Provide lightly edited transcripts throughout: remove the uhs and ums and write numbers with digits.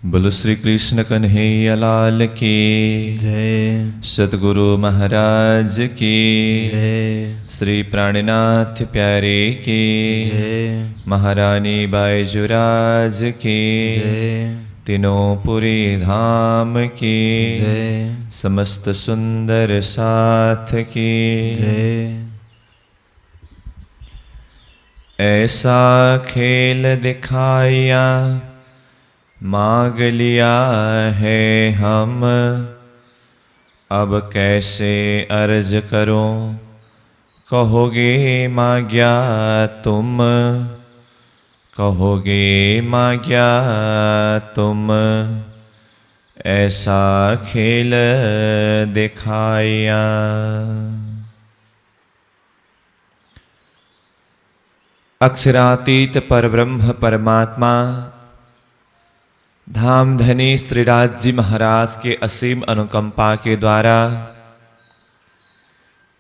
बोलो श्री कृष्ण कन्हैया लाल की जय। सतगुरु महाराज की जय। श्री प्राणनाथ प्यारे की जय। महारानी बाईजुराज की जय। तीनों पुरी धाम की जय। समस्त सुंदर साथ की जय। ऐसा खेल दिखाया मांग लिया है हम, अब कैसे अर्ज करूं कहोगे मांग्या तुम, कहोगे मांग्या तुम। ऐसा खेल दिखाया। अक्षरातीत परब्रह्म परमात्मा धामधनी श्रीराज जी महाराज के असीम अनुकंपा के द्वारा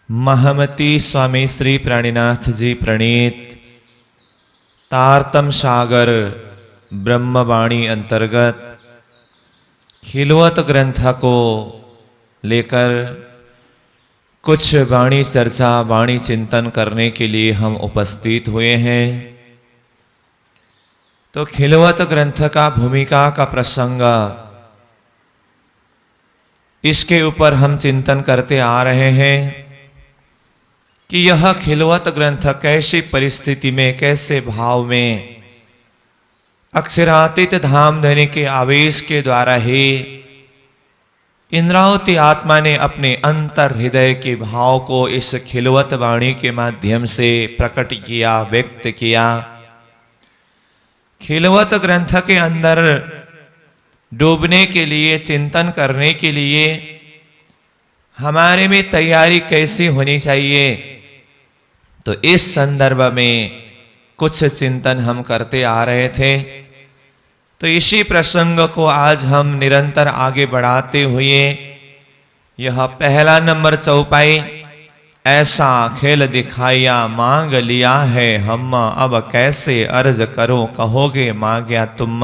महामती स्वामी श्री प्राणीनाथ जी प्रणीत तारतम सागर ब्रह्मवाणी अंतर्गत खिलवत ग्रंथ को लेकर कुछ वाणी चर्चा वाणी चिंतन करने के लिए हम उपस्थित हुए हैं। तो खिलवत ग्रंथ का भूमिका का प्रसंग, इसके ऊपर हम चिंतन करते आ रहे हैं कि यह खिलवत ग्रंथ कैसी परिस्थिति में, कैसे भाव में अक्षरातीत धामधनी के आवेश के द्वारा ही इंद्रावती आत्मा ने अपने अंतर हृदय के भाव को इस खिलवत वाणी के माध्यम से प्रकट किया, व्यक्त किया। खिलवत ग्रंथ के अंदर डूबने के लिए, चिंतन करने के लिए हमारे में तैयारी कैसी होनी चाहिए, तो इस संदर्भ में कुछ चिंतन हम करते आ रहे थे। तो इसी प्रसंग को आज हम निरंतर आगे बढ़ाते हुए यह पहला नंबर चौपाई, ऐसा खेल दिखाया मांग लिया है हम, अब कैसे अर्ज करो कहोगे मांग्या तुम,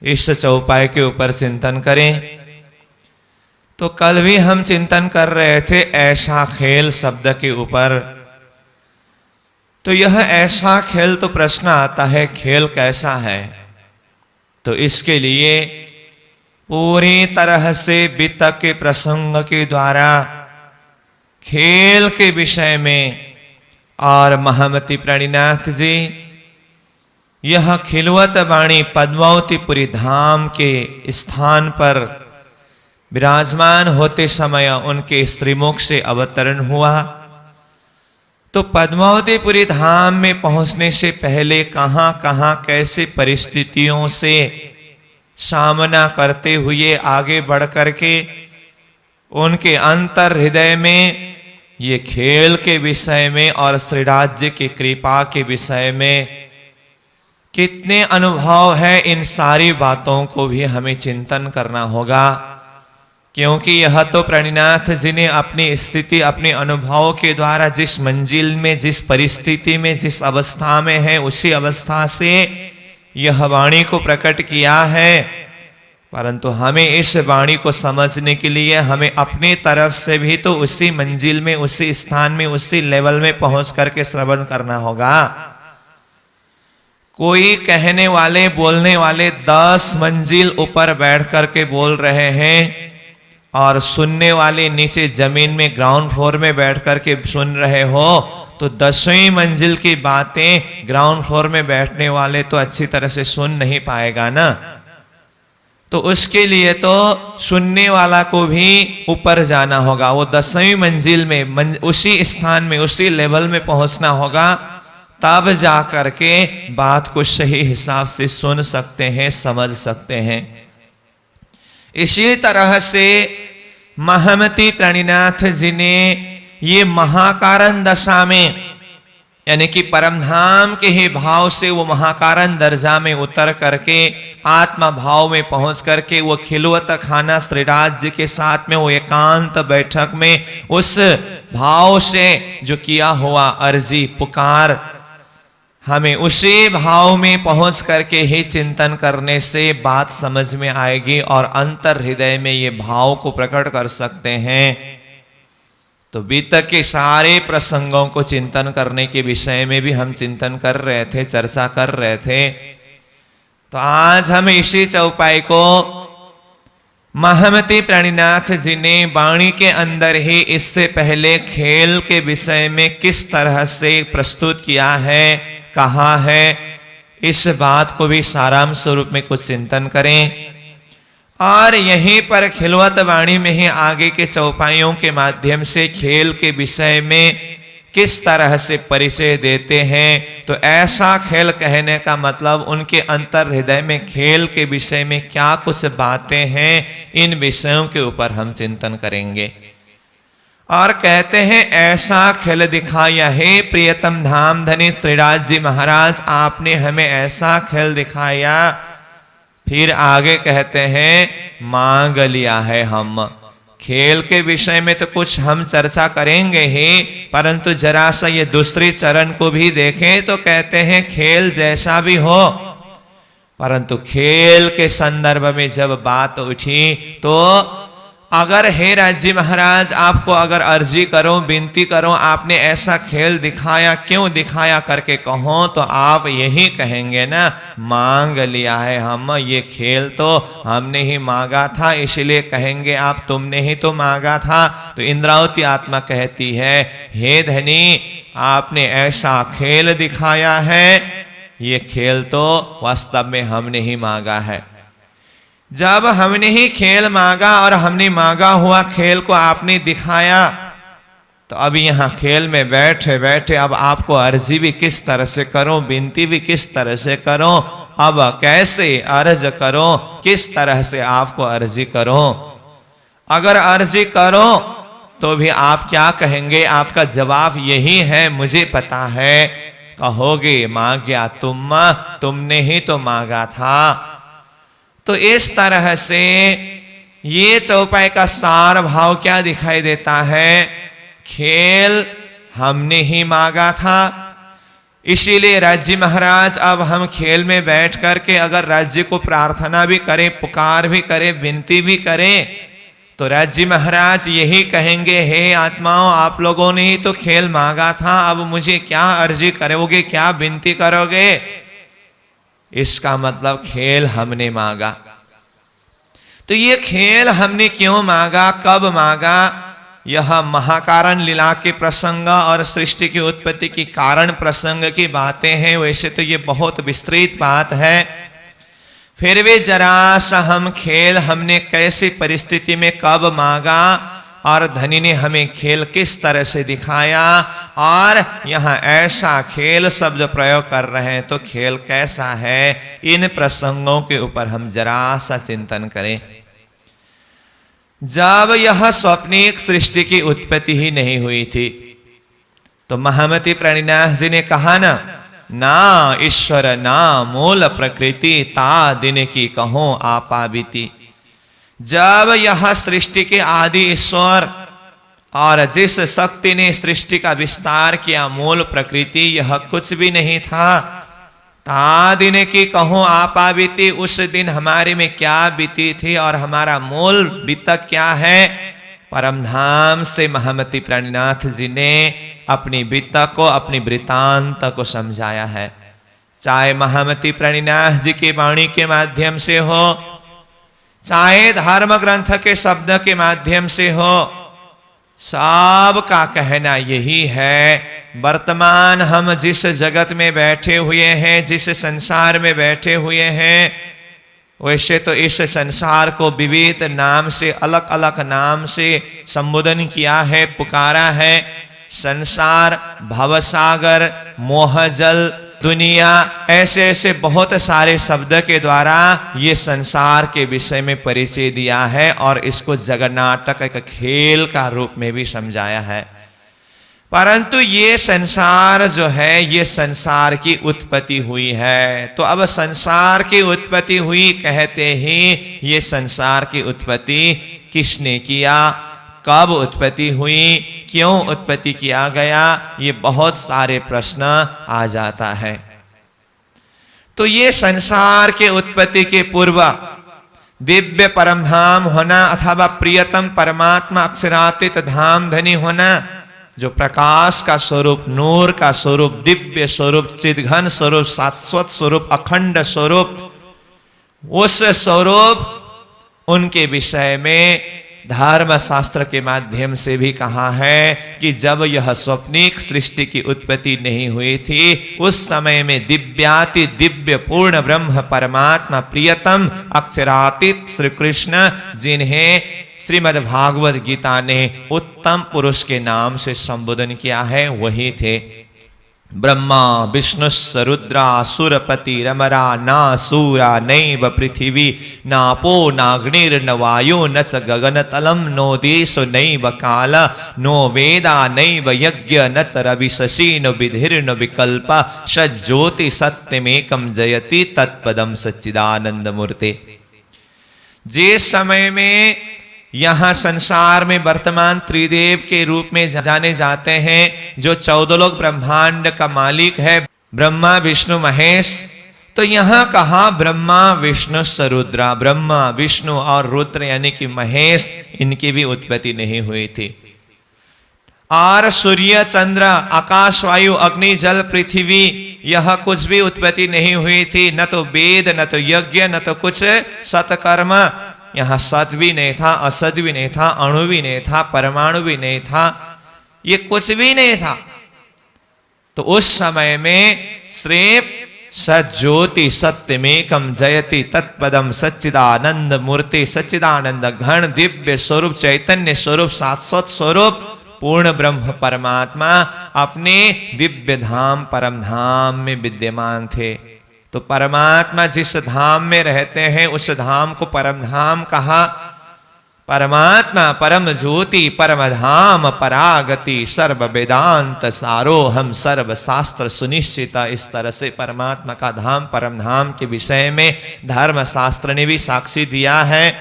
इस चौपाई के ऊपर चिंतन करें। तो कल भी हम चिंतन कर रहे थे ऐसा खेल शब्द के ऊपर। तो यह ऐसा खेल, तो प्रश्न आता है खेल कैसा है। तो इसके लिए पूरी तरह से बीतक के प्रसंग के द्वारा खेल के विषय में और महामती प्राणीनाथ जी यह खिलवत वाणी पद्मावतीपुरी धाम के स्थान पर विराजमान होते समय उनके श्रीमुख से अवतरण हुआ। तो पद्मावतीपुरी धाम में पहुंचने से पहले कहां कहां कैसे परिस्थितियों से सामना करते हुए आगे बढ़ करके उनके अंतर हृदय में ये खेल के विषय में और श्री राज्य की कृपा के विषय में कितने अनुभव है, इन सारी बातों को भी हमें चिंतन करना होगा। क्योंकि यह तो प्राणीनाथ जी ने अपनी स्थिति, अपने अनुभव के द्वारा जिस मंजिल में, जिस परिस्थिति में, जिस अवस्था में है, उसी अवस्था से यह वाणी को प्रकट किया है। परंतु हमें इस वाणी को समझने के लिए हमें अपनी तरफ से भी तो उसी मंजिल में, उसी स्थान में, उसी लेवल में पहुंच करके श्रवण करना होगा। कोई कहने वाले, बोलने वाले 10 मंजिल ऊपर बैठ करके बोल रहे हैं और सुनने वाले नीचे जमीन में ग्राउंड फ्लोर में बैठ करके सुन रहे हो, तो 10वीं मंजिल की बातें ग्राउंड फ्लोर में बैठने वाले तो अच्छी तरह से सुन नहीं पाएगा ना। तो उसके लिए तो सुनने वाला को भी ऊपर जाना होगा, वो 10वीं मंजिल में, उसी स्थान में, उसी लेवल में पहुंचना होगा। तब जा करके बात को सही हिसाब से सुन सकते हैं, समझ सकते हैं। इसी तरह से महामती प्राणीनाथ जी ने ये महाकारण दशा में, यानी कि परमधाम के ही भाव से वो महाकारण दर्जा में उतर करके आत्मा भाव में पहुंच करके वो खिलवत खाना श्री राज्य के साथ में वो एकांत बैठक में उस भाव से जो किया हुआ अर्जी, पुकार, हमें उसी भाव में पहुंच करके ही चिंतन करने से बात समझ में आएगी और अंतर हृदय में ये भाव को प्रकट कर सकते हैं। तो बीतक के सारे प्रसंगों को चिंतन करने के विषय में भी हम चिंतन कर रहे थे, चर्चा कर रहे थे। तो आज हम इसी चौपाई को महामती प्रणिनाथ जी ने वाणी के अंदर ही इससे पहले खेल के विषय में किस तरह से प्रस्तुत किया है, कहा है, इस बात को भी सारांश स्वरूप में कुछ चिंतन करें। और यहीं पर खिलवत वाणी में ही आगे के चौपाइयों के माध्यम से खेल के विषय में किस तरह से परिचय देते हैं। तो ऐसा खेल कहने का मतलब उनके अंतर हृदय में खेल के विषय में क्या कुछ बातें हैं, इन विषयों के ऊपर हम चिंतन करेंगे। और कहते हैं ऐसा खेल दिखाया है प्रियतम धाम धनी श्रीराज जी महाराज, आपने हमें ऐसा खेल दिखाया। फिर आगे कहते हैं मांग लिया है हम। खेल के विषय में तो कुछ हम चर्चा करेंगे ही, परंतु जरा सा ये दूसरी चरण को भी देखें तो कहते हैं खेल जैसा भी हो, परंतु खेल के संदर्भ में जब बात उठी तो अगर हे राज्य महाराज आपको अगर अर्जी करो, विनती करो, आपने ऐसा खेल दिखाया, क्यों दिखाया करके कहो तो आप यही कहेंगे ना, मांग लिया है हम, ये खेल तो हमने ही मांगा था, इसलिए कहेंगे आप तुमने ही तो मांगा था। तो इंद्रावती आत्मा कहती है हे धनी आपने ऐसा खेल दिखाया है, ये खेल तो वास्तव में हमने ही मांगा है। जब हमने ही खेल मांगा और हमने मांगा हुआ खेल को आपने दिखाया, तो अब यहाँ खेल में बैठे बैठे अब आपको अर्जी भी किस तरह से करो, विनती भी किस तरह से करो, अब कैसे अर्ज करो, किस तरह से आपको अर्जी करो। अगर अर्जी करो तो भी आप क्या कहेंगे, आपका जवाब यही है मुझे पता है, कहोगे मांगा तुमने ही तो मांगा था। तो इस तरह से ये चौपाई का सार भाव क्या दिखाई देता है, खेल हमने ही मांगा था, इसीलिए राज्य महाराज अब हम खेल में बैठ करके अगर राज्य को प्रार्थना भी करें, पुकार भी करें, विनती भी करें, तो राज्य महाराज यही कहेंगे हे आत्माओं आप लोगों ने ही तो खेल मांगा था, अब मुझे क्या अर्जी करोगे, क्या विनती करोगे। इसका मतलब खेल हमने मांगा। तो ये खेल हमने क्यों मांगा, कब मांगा, यह महाकारण लीला के प्रसंग और सृष्टि की उत्पत्ति की कारण प्रसंग की बातें हैं। वैसे तो ये बहुत विस्तृत बात है, फिर भी जरा सा हम खेल हमने कैसी परिस्थिति में कब मांगा और धनी ने हमें खेल किस तरह से दिखाया, और यहाँ ऐसा खेल शब्द प्रयोग कर रहे हैं तो खेल कैसा है, इन प्रसंगों के ऊपर हम जरा सा चिंतन करें। जब यह स्वप्निक सृष्टि की उत्पत्ति ही नहीं हुई थी तो महामती प्रणिनाथ जी ने कहा ना ईश्वर ना मूल प्रकृति ता दिन की कहो आपा बीती। जब यह सृष्टि के आदि ईश्वर और जिस शक्ति ने सृष्टि का विस्तार किया मूल प्रकृति यह कुछ भी नहीं था, ता दिन की कहो आपा बीती, उस दिन हमारे में क्या बीती थी और हमारा मूल बीतक क्या है। परमधाम से महामती प्रणिनाथ जी ने अपनी बीतक को, अपनी वृतांत को समझाया है। चाहे महामती प्रणिनाथ जी की वाणी के माध्यम से हो, चाहे धर्म ग्रंथ के शब्द के माध्यम से हो, सब का कहना यही है। वर्तमान हम जिस जगत में बैठे हुए हैं, जिस संसार में बैठे हुए हैं, वैसे तो इस संसार को विविध नाम से, अलग अलग नाम से संबोधन किया है, पुकारा है। संसार, भवसागर, मोहजल, दुनिया, ऐसे ऐसे बहुत सारे शब्द के द्वारा ये संसार के विषय में परिचय दिया है और इसको जगन्नाटक एक खेल का रूप में भी समझाया है। परंतु ये संसार जो है, ये संसार की उत्पत्ति हुई है। तो अब संसार की उत्पत्ति हुई कहते ही ये संसार की उत्पत्ति किसने किया, कब उत्पत्ति हुई, क्यों उत्पत्ति किया गया, ये बहुत सारे प्रश्न आ जाता है। तो ये संसार के उत्पत्ति के पूर्व दिव्य परम धाम होना अथवा प्रियतम परमात्मा अक्षरातीत धाम धनी होना, जो प्रकाश का स्वरूप, नूर का स्वरूप, दिव्य स्वरूप, चिदघन स्वरूप, शाश्वत स्वरूप, अखंड स्वरूप, उस स्वरूप उनके विषय में धर्म शास्त्र के माध्यम से भी कहा है कि जब यह स्वप्निक सृष्टि की उत्पत्ति नहीं हुई थी, उस समय में दिव्याति दिव्य पूर्ण ब्रह्म परमात्मा प्रियतम अक्षरातीत श्री कृष्ण, जिन्हें श्रीमद् भागवत गीता ने उत्तम पुरुष के नाम से संबोधन किया है, वही थे। ब्रह्मा विष्णुस्स रुद्रा सुरपति रमरा ना सूरा नैव पृथिवी नापो नाग्निर्न वायो न च गगनतलम नो देशो नैव काल नो वेदा नैव यज्ञ न च रविशशि न विधिर्न विकल्प सज्ज्योति सत्यमेकम जयति तत्पदम सच्चिदानंद मूर्ते। जिस समय में यहाँ संसार में वर्तमान त्रिदेव के रूप में जाने जाते हैं, जो 14 लोक ब्रह्मांड का मालिक है, ब्रह्मा विष्णु महेश, तो यहाँ कहा ब्रह्मा विष्णु रुद्रा, ब्रह्मा विष्णु और रुद्र यानी कि महेश, इनकी भी उत्पत्ति नहीं हुई थी। और सूर्य चंद्र आकाश वायु अग्नि जल पृथ्वी, यह कुछ भी उत्पत्ति नहीं हुई थी, न तो वेद न तो यज्ञ न तो कुछ सत्कर्म। यहाँ सत भी नहीं था, असत भी नहीं था, अणु भी नहीं था, परमाणु भी नहीं था, ये कुछ भी नहीं था। तो उस समय में सिर्फ सज्ज्योति सत्यमेकम जयति तत्पदम सच्चिदानंद मूर्ति, सच्चिदानंद घन दिव्य स्वरूप, चैतन्य स्वरूप, शाश्वत स्वरूप पूर्ण ब्रह्म परमात्मा अपने दिव्य धाम परम धाम में विद्यमान थे। तो परमात्मा जिस धाम में रहते हैं उस धाम को परम धाम कहा। परमात्मा परम ज्योति परम धाम परागति सर्व वेदांत सारोहम सर्व शास्त्र सुनिश्चित। इस तरह से परमात्मा का धाम परम धाम के विषय में धर्म शास्त्र ने भी साक्षी दिया है।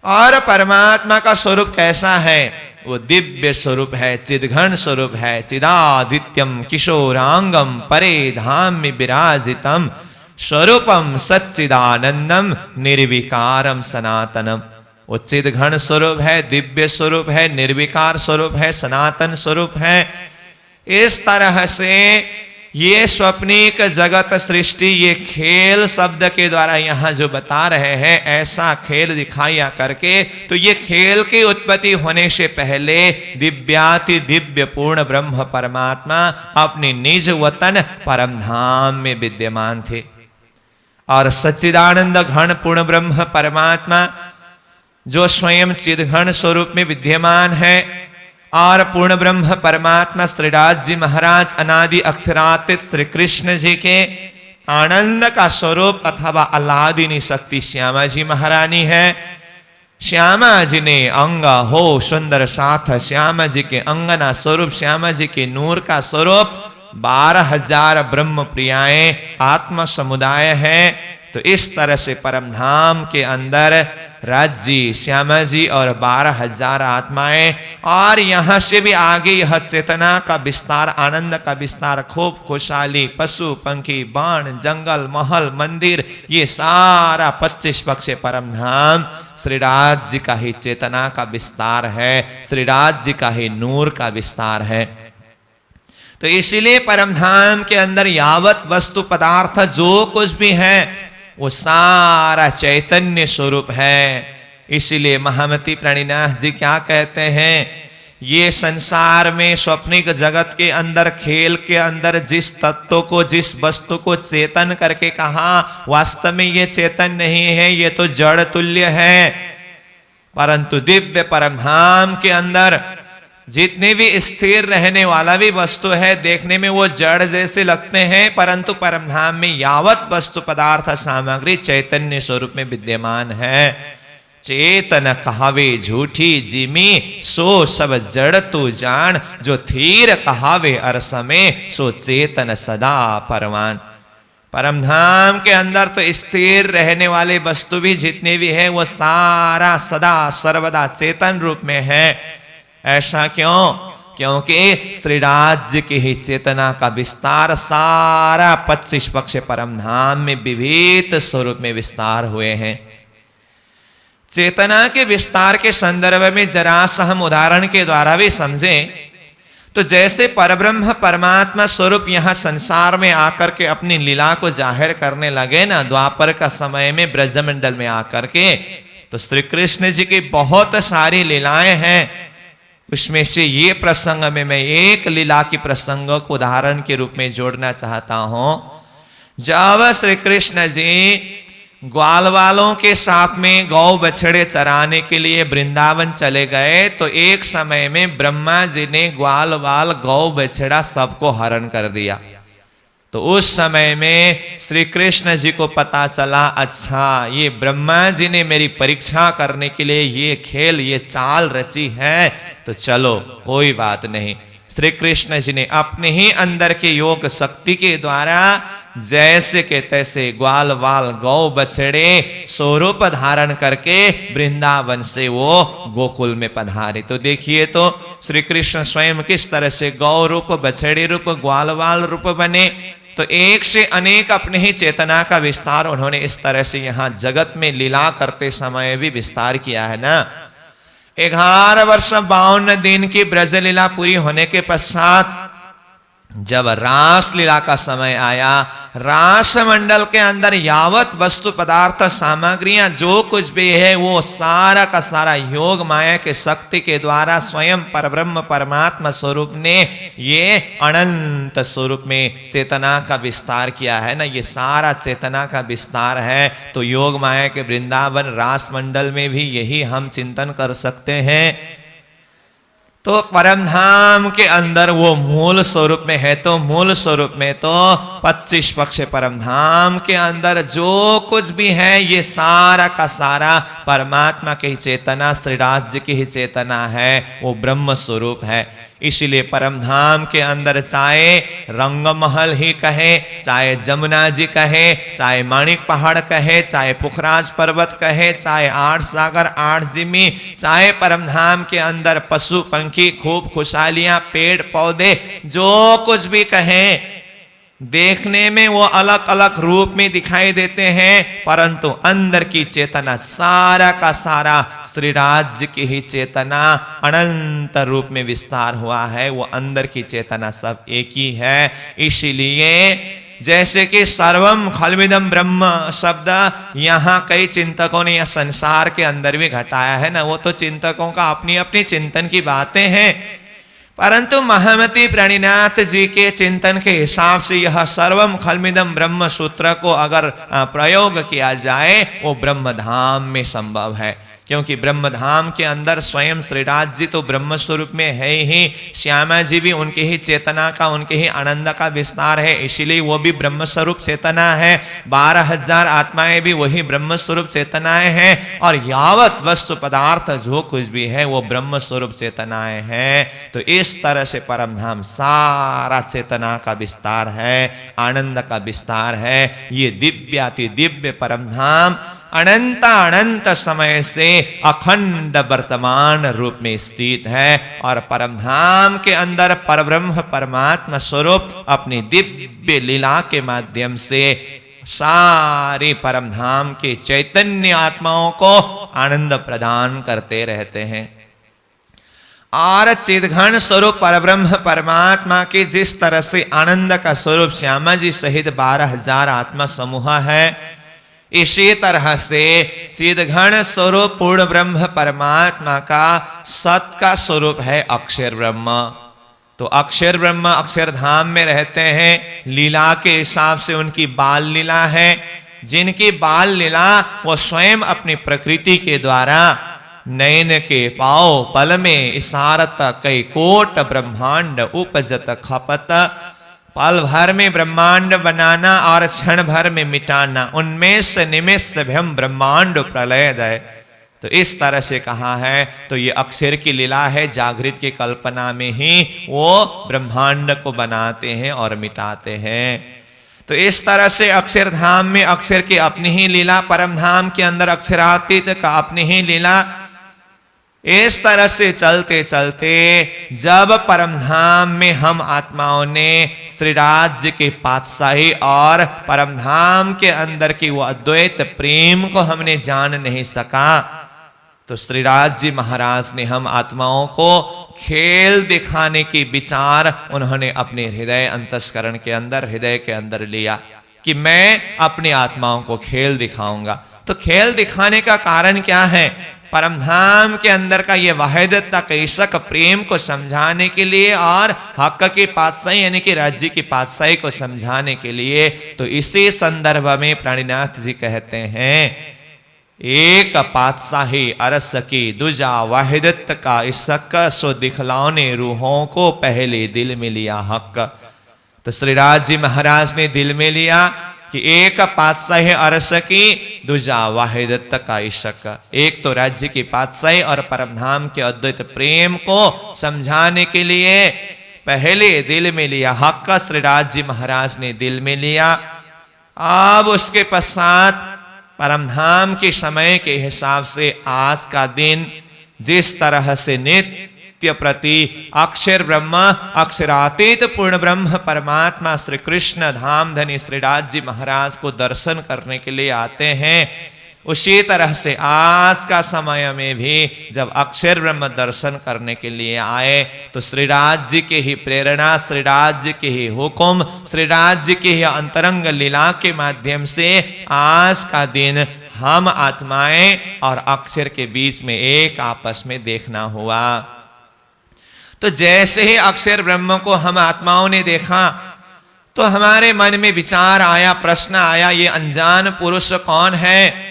और परमात्मा का स्वरूप कैसा है? वो दिव्य स्वरूप है, चिदघन स्वरूप है, चिदादित्यम किशोरांगम परे धाम में विराजितम स्वरूपम सच्चिदानंदम निर्विकारम सनातनम। वो चिदघन स्वरूप है, दिव्य स्वरूप है, निर्विकार स्वरूप है, सनातन स्वरूप है। इस तरह से ये स्वप्निक जगत सृष्टि, ये खेल शब्द के द्वारा यहाँ जो बता रहे हैं, ऐसा खेल दिखाया करके, तो ये खेल की उत्पत्ति होने से पहले दिव्याति दिव्य पूर्ण ब्रह्म परमात्मा अपने निज वतन परम धाम में विद्यमान थे। और सच्चिदानंद घन पूर्ण ब्रह्म परमात्मा जो स्वयं चिदघन स्वरूप में विद्यमान है, और पूर्ण ब्रह्म परमात्मा श्रीराज जी महाराज अनादि अक्षरातीत श्री कृष्ण जी के आनंद का स्वरूप अथवा अल्लादिनी शक्ति श्यामा जी महारानी है। श्यामा जी ने अंग हो सुंदर साथ, श्यामा जी के अंगना स्वरूप, श्यामा जी के नूर का स्वरूप 12,000 ब्रह्म प्रियाएं आत्म समुदाय है। तो इस तरह से परम धाम के अंदर राज्य श्यामा जी और 12,000 आत्माएं, और यहाँ से भी आगे यह चेतना का विस्तार, आनंद का विस्तार, खूब खुशहाली, पशु पंखी बाण जंगल महल मंदिर, ये सारा 25 पक्ष परम धाम श्रीराज जी का ही चेतना का विस्तार है, श्रीराज जी का ही नूर का विस्तार है। तो इसीलिए परम धाम के अंदर यावत वस्तु पदार्थ जो कुछ भी है वो सारा चैतन्य स्वरूप है। इसीलिए महामती प्रणिनाथ जी क्या कहते हैं, ये संसार में स्वप्निक जगत के अंदर, खेल के अंदर जिस तत्व को, जिस वस्तु को चेतन करके कहा, वास्तव में ये चेतन नहीं है, ये तो जड़ तुल्य है। परंतु दिव्य परम धाम के अंदर जितने भी स्थिर रहने वाला भी वस्तु है, देखने में वो जड़ जैसे लगते हैं, परंतु परम धाम में यावत वस्तु पदार्थ सामग्री चैतन्य स्वरूप में विद्यमान है। चेतन कहावे झूठी जिमी सो सब जड़ तू जान, जो थीर कहावे अरस में सो चेतन सदा परमान। परम धाम के अंदर तो स्थिर रहने वाले वस्तु भी जितने भी है वो सारा सदा सर्वदा चेतन रूप में है। ऐसा क्यों क्योंकि श्री राज्य की ही चेतना का विस्तार सारा 25 पक्ष परम धाम में विविध स्वरूप में विस्तार हुए हैं। चेतना के विस्तार के संदर्भ में जरा सा हम उदाहरण के द्वारा भी समझें तो जैसे परब्रह्म परमात्मा स्वरूप यहां संसार में आकर के अपनी लीला को जाहिर करने लगे ना, द्वापर का समय में ब्रजमंडल में आकर के, तो श्री कृष्ण जी की बहुत सारी लीलाएं हैं। उसमें से ये प्रसंग में मैं एक लीला की प्रसंग को उदाहरण के रूप में जोड़ना चाहता हूं। जब श्री कृष्ण जी ग्वाल वालों के साथ में गौ बछड़े चराने के लिए वृंदावन चले गए तो एक समय में ब्रह्मा जी ने ग्वाल वाल गौ बछड़ा सबको हरण कर दिया। तो उस समय में श्री कृष्ण जी को पता चला, अच्छा ये ब्रह्मा जी ने मेरी परीक्षा करने के लिए ये खेल ये चाल रची है, तो चलो कोई बात नहीं। श्री कृष्ण जी ने अपने ही अंदर के योग शक्ति के द्वारा जैसे के तैसे ग्वाल वाल गौ बछड़े स्वरूप धारण करके वृंदावन से वो गोकुल में पधारे। तो देखिए तो श्री कृष्ण स्वयं किस तरह से गौ रूप, बछड़े रूप, ग्वाल वाल रूप बने। तो एक से अनेक अपने ही चेतना का विस्तार उन्होंने इस तरह से यहाँ जगत में लीला करते समय भी विस्तार किया है ना। 11 वर्ष 52 दिन की ब्रज लीला पूरी होने के पश्चात जब रास लीला का समय आया, रास मंडल के अंदर यावत वस्तु पदार्थ सामग्रियां जो कुछ भी है वो सारा का सारा योग माया के शक्ति के द्वारा स्वयं परब्रह्म परमात्मा स्वरूप ने ये अनंत स्वरूप में चेतना का विस्तार किया है ना। ये सारा चेतना का विस्तार है। तो योग माया के वृंदावन रास मंडल में भी यही हम चिंतन कर सकते हैं। तो परमधाम के अंदर वो मूल स्वरूप में है, तो मूल स्वरूप में तो 25 पक्ष परमधाम के अंदर जो कुछ भी है ये सारा का सारा परमात्मा की चेतना, श्री राज्य की ही चेतना है, वो ब्रह्म स्वरूप है। इसीलिए परमधाम के अंदर चाहे रंगमहल ही कहे, चाहे जमुना जी कहे, चाहे माणिक पहाड़ कहे, चाहे पुखराज पर्वत कहे, चाहे 8 सागर 8 जिमी, चाहे परमधाम के अंदर पशु पंखी खूब खुशहालियां पेड़ पौधे जो कुछ भी कहें, देखने में वो अलग अलग रूप में दिखाई देते हैं, परंतु अंदर की चेतना सारा का सारा श्री राज्य की ही चेतना अनंत रूप में विस्तार हुआ है। वो अंदर की चेतना सब एक ही है। इसीलिए जैसे कि सर्वम खलविदम ब्रह्म शब्द यहाँ कई चिंतकों ने यह संसार के अंदर भी घटाया है ना, वो तो चिंतकों का अपनी अपनी चिंतन की बातें हैं, परंतु महामती प्रणिनाथ जी के चिंतन के हिसाब से यह सर्वम खलमिदम ब्रह्म सूत्र को अगर प्रयोग किया जाए वो ब्रह्मधाम में संभव है। क्योंकि ब्रह्मधाम के अंदर स्वयं श्री राज्य जी तो ब्रह्म स्वरूप में है ही, श्यामा जी भी उनके ही चेतना का, उनके ही आनंद का विस्तार है, इसीलिए वो भी ब्रह्म स्वरूप चेतना है। 12,000 आत्माएं भी वही ब्रह्म स्वरूप चेतनाएं हैं, और यावत वस्तु पदार्थ जो कुछ भी है वो ब्रह्म स्वरूप चेतनाएं हैं। तो इस तरह से परमधाम सारा चेतना का विस्तार है, आनंद का विस्तार है। ये दिव्याति दिव्य परमधाम अनंत अनंत समय से अखंड वर्तमान रूप में स्थित है, और परमधाम के अंदर परब्रह्म परमात्मा स्वरूप अपनी दिव्य लीला के माध्यम से सारी परमधाम के चैतन्य आत्माओं को आनंद प्रदान करते रहते हैं। और चिदघन स्वरूप परब्रह्म परमात्मा के जिस तरह से आनंद का स्वरूप श्यामा जी सहित 12,000 आत्मा समूह है, इसी तरह से चिदघन स्वरूप पूर्ण ब्रह्म परमात्मा का सत का स्वरूप है अक्षर ब्रह्म। तो अक्षर ब्रह्म अक्षरधाम में रहते हैं। लीला के हिसाब से उनकी बाल लीला है, जिनकी बाल लीला वो स्वयं अपनी प्रकृति के द्वारा नयन के पाओ पल में इशारत कई कोट ब्रह्मांड उपजत खपत, पल भर में ब्रह्मांड बनाना और क्षण भर में मिटाना, उनमें से निमेष भ्यम ब्रह्मांड प्रलय दय। तो इस तरह से कहा है। तो ये अक्षर की लीला है, जागृत की कल्पना में ही वो ब्रह्मांड को बनाते हैं और मिटाते हैं। तो इस तरह से अक्षरधाम में अक्षर की अपनी ही लीला, परमधाम के अंदर अक्षरातीत का अपनी ही लीला। इस तरह से चलते चलते जब परम धाम में हम आत्माओं ने श्री राज्य के पातशाही और परम धाम के अंदर की वो अद्वैत प्रेम को हमने जान नहीं सका, तो श्री राज्य महाराज ने हम आत्माओं को खेल दिखाने की विचार उन्होंने अपने हृदय अंतस्करण के अंदर, हृदय के अंदर लिया कि मैं अपनी आत्माओं को खेल दिखाऊंगा। तो खेल दिखाने का कारण क्या है? परम धाम के अंदर का ये वाहिदत कैसक प्रेम को समझाने के लिए और हक की पातशाही यानी कि राज्य की पातशाही को समझाने के लिए। तो इसी संदर्भ में प्राणीनाथ जी कहते हैं, एक पातशाही अरस की दूजा वाहिदत का इसक, सो दिखलाने रूहों को पहले दिल में लिया हक। तो श्री राज महाराज ने दिल में लिया कि एक पातशाही अरस की दूजा वाहिदत का इशक, एक तो राज्य की पातशाही और परमधाम के अद्वैत प्रेम को समझाने के लिए पहले दिल में लिया हक। श्री राज्य महाराज ने दिल में लिया। अब उसके पश्चात परमधाम के समय के हिसाब से आज का दिन जिस तरह से नित्य प्रति अक्षर ब्रह्म, अक्षरातीत पूर्ण ब्रह्म परमात्मा श्री कृष्ण धाम धनी श्री राज्य महाराज को दर्शन करने के लिए आते हैं, उसी तरह से आज का समय में भी जब अक्षर ब्रह्म दर्शन करने के लिए आए तो श्री राज्य के ही प्रेरणा, श्री राज्य के ही हुक्म, श्री राज्य के ही अंतरंग लीला के माध्यम से आज का दिन हम आत्माएं और अक्षर के बीच में एक आपस में देखना हुआ। तो जैसे ही अक्षर ब्रह्म को हम आत्माओं ने देखा तो हमारे मन में विचार आया, प्रश्न आया, ये अनजान पुरुष कौन है?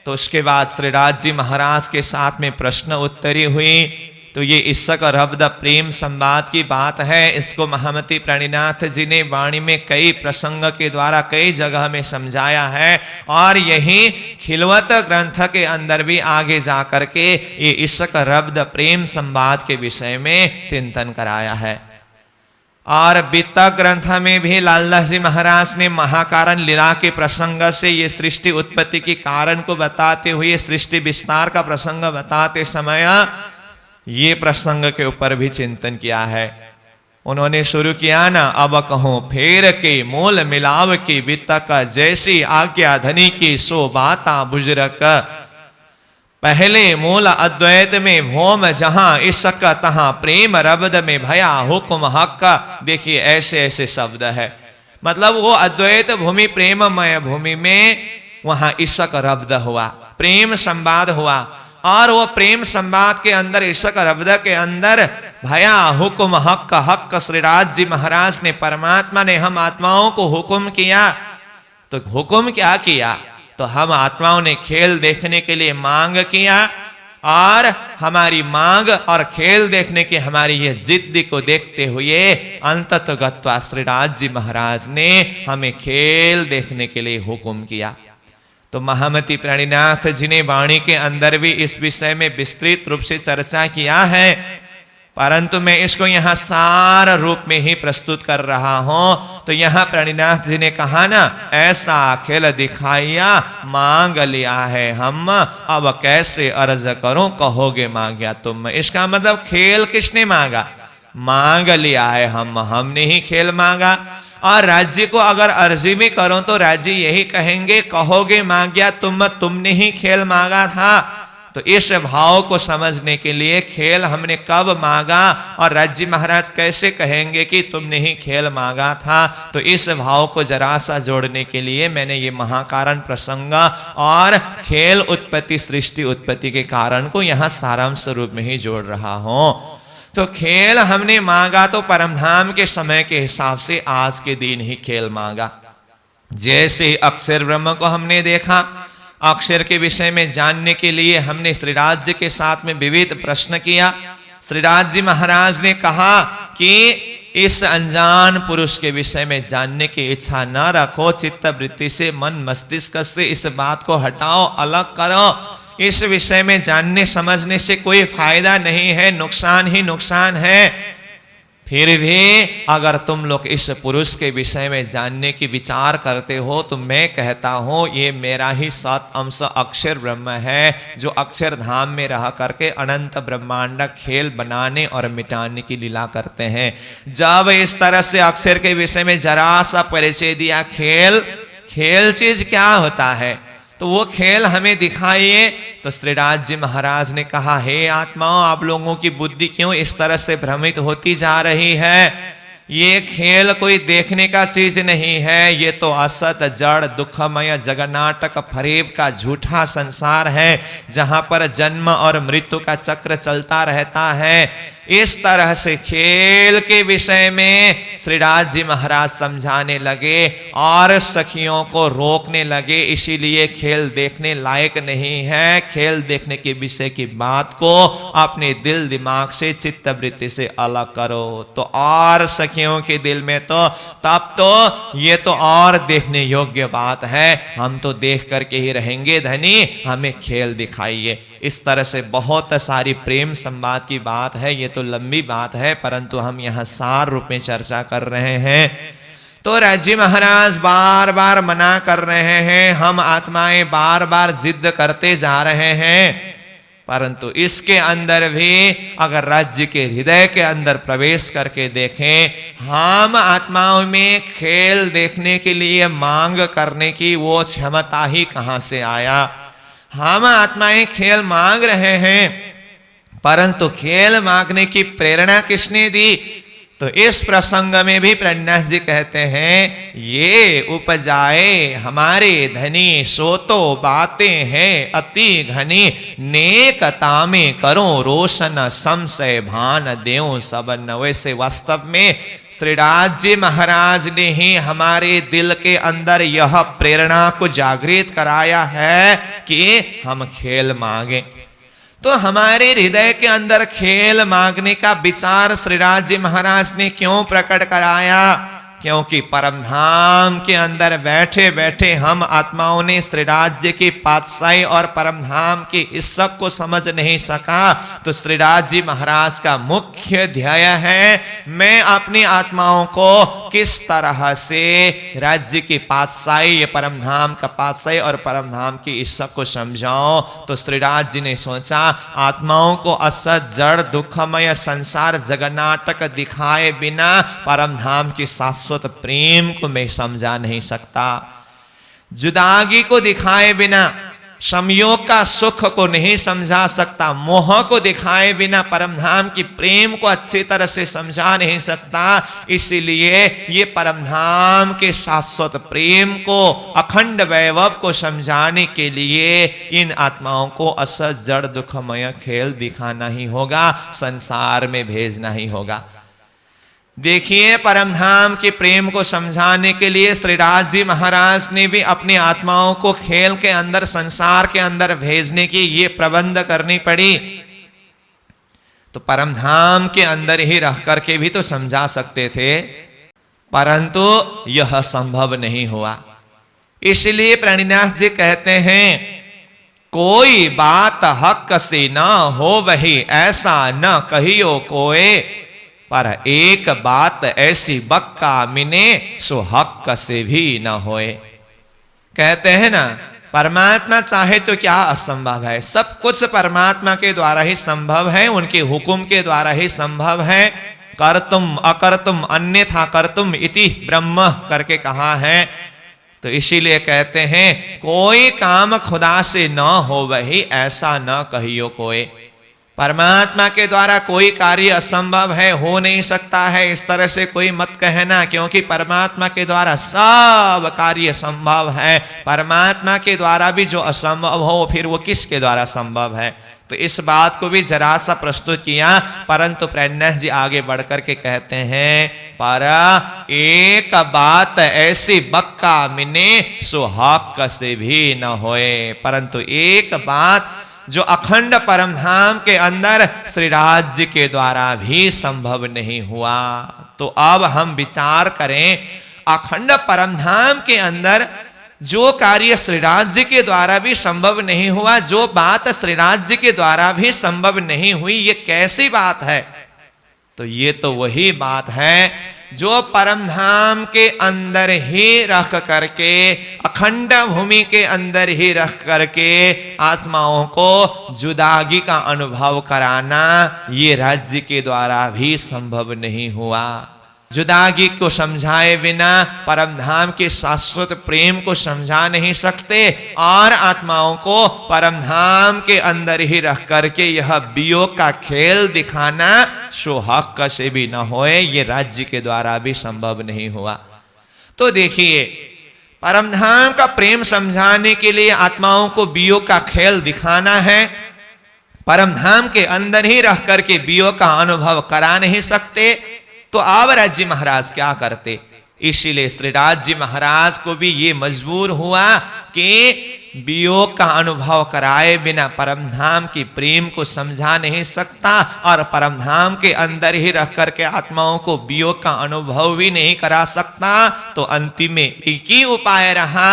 तो उसके बाद श्री राज्य महाराज के साथ में प्रश्न उत्तरी हुई। तो ये इसक रब्द प्रेम संवाद की बात है। इसको महामती प्राणीनाथ जी ने वाणी में कई प्रसंग के द्वारा कई जगह में समझाया है और यही खिलवत ग्रंथ के अंदर भी आगे जाकर के ये इसक रब्द प्रेम संवाद के विषय में चिंतन कराया है। और बीता ग्रंथ में भी लालदास जी महाराज ने महाकारण लीला के प्रसंग से ये सृष्टि उत्पत्ति के कारण को बताते हुए सृष्टि विस्तार का प्रसंग बताते समय ये प्रसंग के ऊपर भी चिंतन किया है। उन्होंने शुरू किया ना, अब कहूं फेर के मोल मिलाव की वितक, जैसी आज्ञा धनी की सो बाता बुजुर्ग। पहले मूल अद्वैत में भोम जहां इसक, तहां प्रेम रब्द में भया हुक्म हक। देखिए ऐसे ऐसे शब्द है, मतलब वो अद्वैत भूमि प्रेममय भूमि में वहां इसक रब्द हुआ, प्रेम संवाद हुआ और वो प्रेम संवाद के अंदर इसक रब्द के अंदर भया हुक्म हक। हक श्री राज्य महाराज ने, परमात्मा ने हम आत्माओं को हुक्म किया। तो हुक्म क्या किया? तो हम आत्माओं ने खेल देखने के लिए मांग किया और हमारी मांग और खेल देखने की हमारी ये जिद्द को देखते हुए अंततः गत्वा श्री राज्य महाराज ने हमें खेल देखने के लिए हुक्म किया। तो महामती प्राणीनाथ जी ने वाणी के अंदर भी इस विषय में विस्तृत रूप से चर्चा किया है, परंतु मैं इसको यहाँ सार रूप में ही प्रस्तुत कर रहा हूं। तो यहाँ प्राणीनाथ जी ने कहा ना, ऐसा खेल दिखाया मांग लिया है हम, अब कैसे अर्ज करूं, कहोगे मांगा तुम। इसका मतलब खेल किसने मांगा? मांग लिया है हमने ही खेल मांगा। और राज्य को अगर अर्जी भी करो तो राज्य यही कहेंगे, कहोगे मांगा तुमने ही खेल मांगा था। तो इस भाव को समझने के लिए खेल हमने कब मांगा और राज्य महाराज कैसे कहेंगे कि तुमने ही खेल मांगा था, तो इस भाव को जरा सा जोड़ने के लिए मैंने ये महाकारण प्रसंग और खेल उत्पत्ति, सृष्टि उत्पत्ति के कारण को यहाँ सारांश रूप में ही जोड़ रहा हूं। तो खेल हमने मांगा तो परमधाम के समय के हिसाब से आज के दिन ही खेल मांगा। जैसे अक्षर ब्रह्म को हमने देखा, अक्षर के विषय में जानने के लिए हमने श्री राज्य के साथ में विविध प्रश्न किया। श्री राज्य महाराज ने कहा कि इस अनजान पुरुष के विषय में जानने की इच्छा न रखो, चित्त वृत्ति से, मन मस्तिष्क से इस बात को हटाओ, अलग करो। इस विषय में जानने समझने से कोई फायदा नहीं है, नुकसान ही नुकसान है। फिर भी अगर तुम लोग इस पुरुष के विषय में जानने की विचार करते हो तो मैं कहता हूं ये मेरा ही सत अंश अक्षर ब्रह्म है, जो अक्षर धाम में रह करके अनंत ब्रह्मांड खेल बनाने और मिटाने की लीला करते हैं। जब इस तरह से अक्षर के विषय में जरा सा परिचय दिया, खेल चीज क्या होता है, तो वो खेल हमें दिखाइए। तो श्रीराज जी महाराज ने कहा, हे आत्माओं, आप लोगों की बुद्धि क्यों इस तरह से भ्रमित होती जा रही है? ये खेल कोई देखने का चीज नहीं है, ये तो असत जड़ दुखमय जगन्नाटक फरेब का झूठा संसार है, जहां पर जन्म और मृत्यु का चक्र चलता रहता है। इस तरह से खेल के विषय में श्रीराज जी महाराज समझाने लगे और सखियों को रोकने लगे। इसीलिए खेल देखने लायक नहीं है। खेल देखने के विषय की बात को अपने दिल दिमाग से चित्त वृत्ति से अलग करो। तो और सखियों के दिल में तो तब तो ये तो और देखने योग्य बात है, हम तो देख करके ही रहेंगे धनी, हमें खेल दिखाइए। इस तरह से बहुत सारी प्रेम संवाद की बात है, ये तो लंबी बात है, परंतु हम यहाँ सार रूप में चर्चा कर रहे हैं। तो राजी महाराज बार बार मना कर रहे हैं, हम आत्माएं बार बार जिद करते जा रहे हैं, परंतु इसके अंदर भी अगर राज्य के हृदय के अंदर प्रवेश करके देखें, हम आत्माओं में खेल देखने के लिए मांग करने की वो क्षमता ही कहां से आया। हम आत्माएं खेल मांग रहे हैं, परंतु खेल मांगने की प्रेरणा किसने दी? तो इस प्रसंग में भी प्रन्यास जी कहते हैं, ये उपजाए हमारे धनी सो तो बातें हैं अति घनी, नेकता में करो रोशन संशय भान देव सबन। वैसे वास्तव में श्रीराज जी महाराज ने ही हमारे दिल के अंदर यह प्रेरणा को जागृत कराया है कि हम खेल मांगे। तो हमारे हृदय के अंदर खेल मांगने का विचार श्रीराज जी महाराज ने क्यों प्रकट कराया? क्योंकि परमधाम के अंदर बैठे बैठे हम आत्माओं ने श्रीराज की पातशाही और परमधाम की इज्जत को समझ नहीं सका। तो श्रीराज जी महाराज का मुख्य ध्येय है, मैं अपनी आत्माओं को किस तरह से राज्य की पातशाही, ये परमधाम का पातशाही और परमधाम की इज्जत को समझाऊं। तो श्रीराज जी ने सोचा, आत्माओं को असत जड़ दुखमय संसार जगन्नाटक दिखाए बिना परमधाम की शाश्वत प्रेम को मैं समझा नहीं सकता। जुदागी को दिखाए बिना संयोग का सुख को नहीं समझा सकता। मोह को दिखाए बिना परमधाम की प्रेम को अच्छी तरह से समझा नहीं सकता। इसीलिए ये परमधाम के शाश्वत प्रेम को, अखंड वैभव को समझाने के लिए इन आत्माओं को असत जड़ दुखमय खेल दिखाना ही होगा, संसार में भेजना ही होगा। देखिए, परमधाम के प्रेम को समझाने के लिए श्रीराज जी महाराज ने भी अपनी आत्माओं को खेल के अंदर, संसार के अंदर भेजने की ये प्रबंध करनी पड़ी। तो परमधाम के अंदर ही रह करके भी तो समझा सकते थे, परंतु यह संभव नहीं हुआ। इसलिए प्रणिनाथ जी कहते हैं, कोई बात हक से न हो वही ऐसा न कहियो कोई, पर एक बात ऐसी बक्का मिने सो हक से भी न होए। कहते हैं ना, परमात्मा चाहे तो क्या असंभव है? सब कुछ परमात्मा के द्वारा ही संभव है, उनके हुक्म के द्वारा ही संभव है। कर्तुम अकर्तुम अन्यथा कर्तुम इति ब्रह्म करके कहा है। तो इसीलिए कहते हैं, कोई काम खुदा से न हो वही ऐसा न कहियो कोई। परमात्मा के द्वारा कोई कार्य असंभव है, हो नहीं सकता है, इस तरह से कोई मत कहना, क्योंकि परमात्मा के द्वारा सब कार्य संभव है। परमात्मा के द्वारा भी जो असंभव हो, फिर वो किसके द्वारा संभव है? तो इस बात को भी जरा सा प्रस्तुत किया, परंतु प्रणनाथ जी आगे बढ़कर के कहते हैं, पर एक बात ऐसी बक्का मिने सो हक से भी न होए। परंतु एक बात जो अखंड परमधाम के अंदर श्रीराज जी के द्वारा भी संभव नहीं हुआ। तो अब हम विचार करें, अखंड परमधाम के अंदर जो कार्य श्रीराज जी के द्वारा भी संभव नहीं हुआ, जो बात श्रीराज जी के द्वारा भी संभव नहीं हुई, ये कैसी बात है? तो ये तो वही बात है जो परम धाम के अंदर ही रख करके, अखंड भूमि के अंदर ही रख करके आत्माओं को जुदागी का अनुभव कराना, ये राज्य के द्वारा भी संभव नहीं हुआ। जुदागी को समझाए बिना परम धाम के शाश्वत प्रेम को समझा नहीं सकते, और आत्माओं को परम धाम के अंदर ही रख करके यह वियोग का खेल दिखाना सो हक से भी न होए, ये राज्य के द्वारा भी संभव नहीं हुआ। तो देखिए, परम धाम का प्रेम समझाने के लिए आत्माओं को वियोग का खेल दिखाना है, परम धाम के अंदर ही रह करके वियोग का अनुभव करा नहीं सकते, तो आवराज जी महाराज क्या करते? इसीलिए श्रीराज जी महाराज को भी ये मजबूर हुआ कि वियोग का अनुभव कराए बिना परम धाम की प्रेम को समझा नहीं सकता, और परम धाम के अंदर ही रह करके आत्माओं को वियोग का अनुभव भी नहीं करा सकता। तो अंतिम में एक ही उपाय रहा,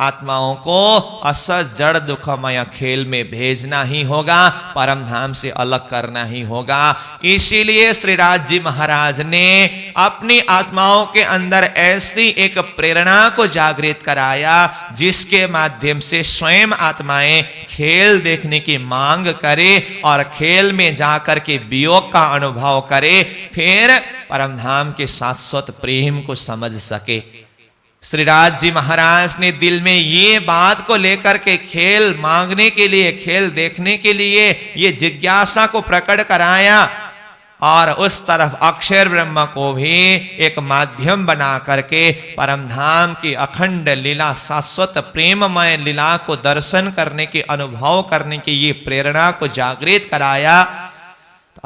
आत्माओं को असत जड़ दुखमय खेल में भेजना ही होगा, परम धाम से अलग करना ही होगा। इसीलिए श्रीराज जी महाराज ने अपनी आत्माओं के अंदर ऐसी एक प्रेरणा को जागृत कराया, जिसके माध्यम से स्वयं आत्माएं खेल देखने की मांग करे और खेल में जाकर के वियोग का अनुभव करे, फिर परम धाम के शाश्वत प्रेम को समझ सके। श्रीराज जी महाराज ने दिल में ये बात को लेकर के खेल मांगने के लिए, खेल देखने के लिए ये जिज्ञासा को प्रकट कराया, और उस तरफ अक्षर ब्रह्म को भी एक माध्यम बना करके परम धाम की अखंड लीला, शाश्वत प्रेममय लीला को दर्शन करने के, अनुभव करने की ये प्रेरणा को जागृत कराया।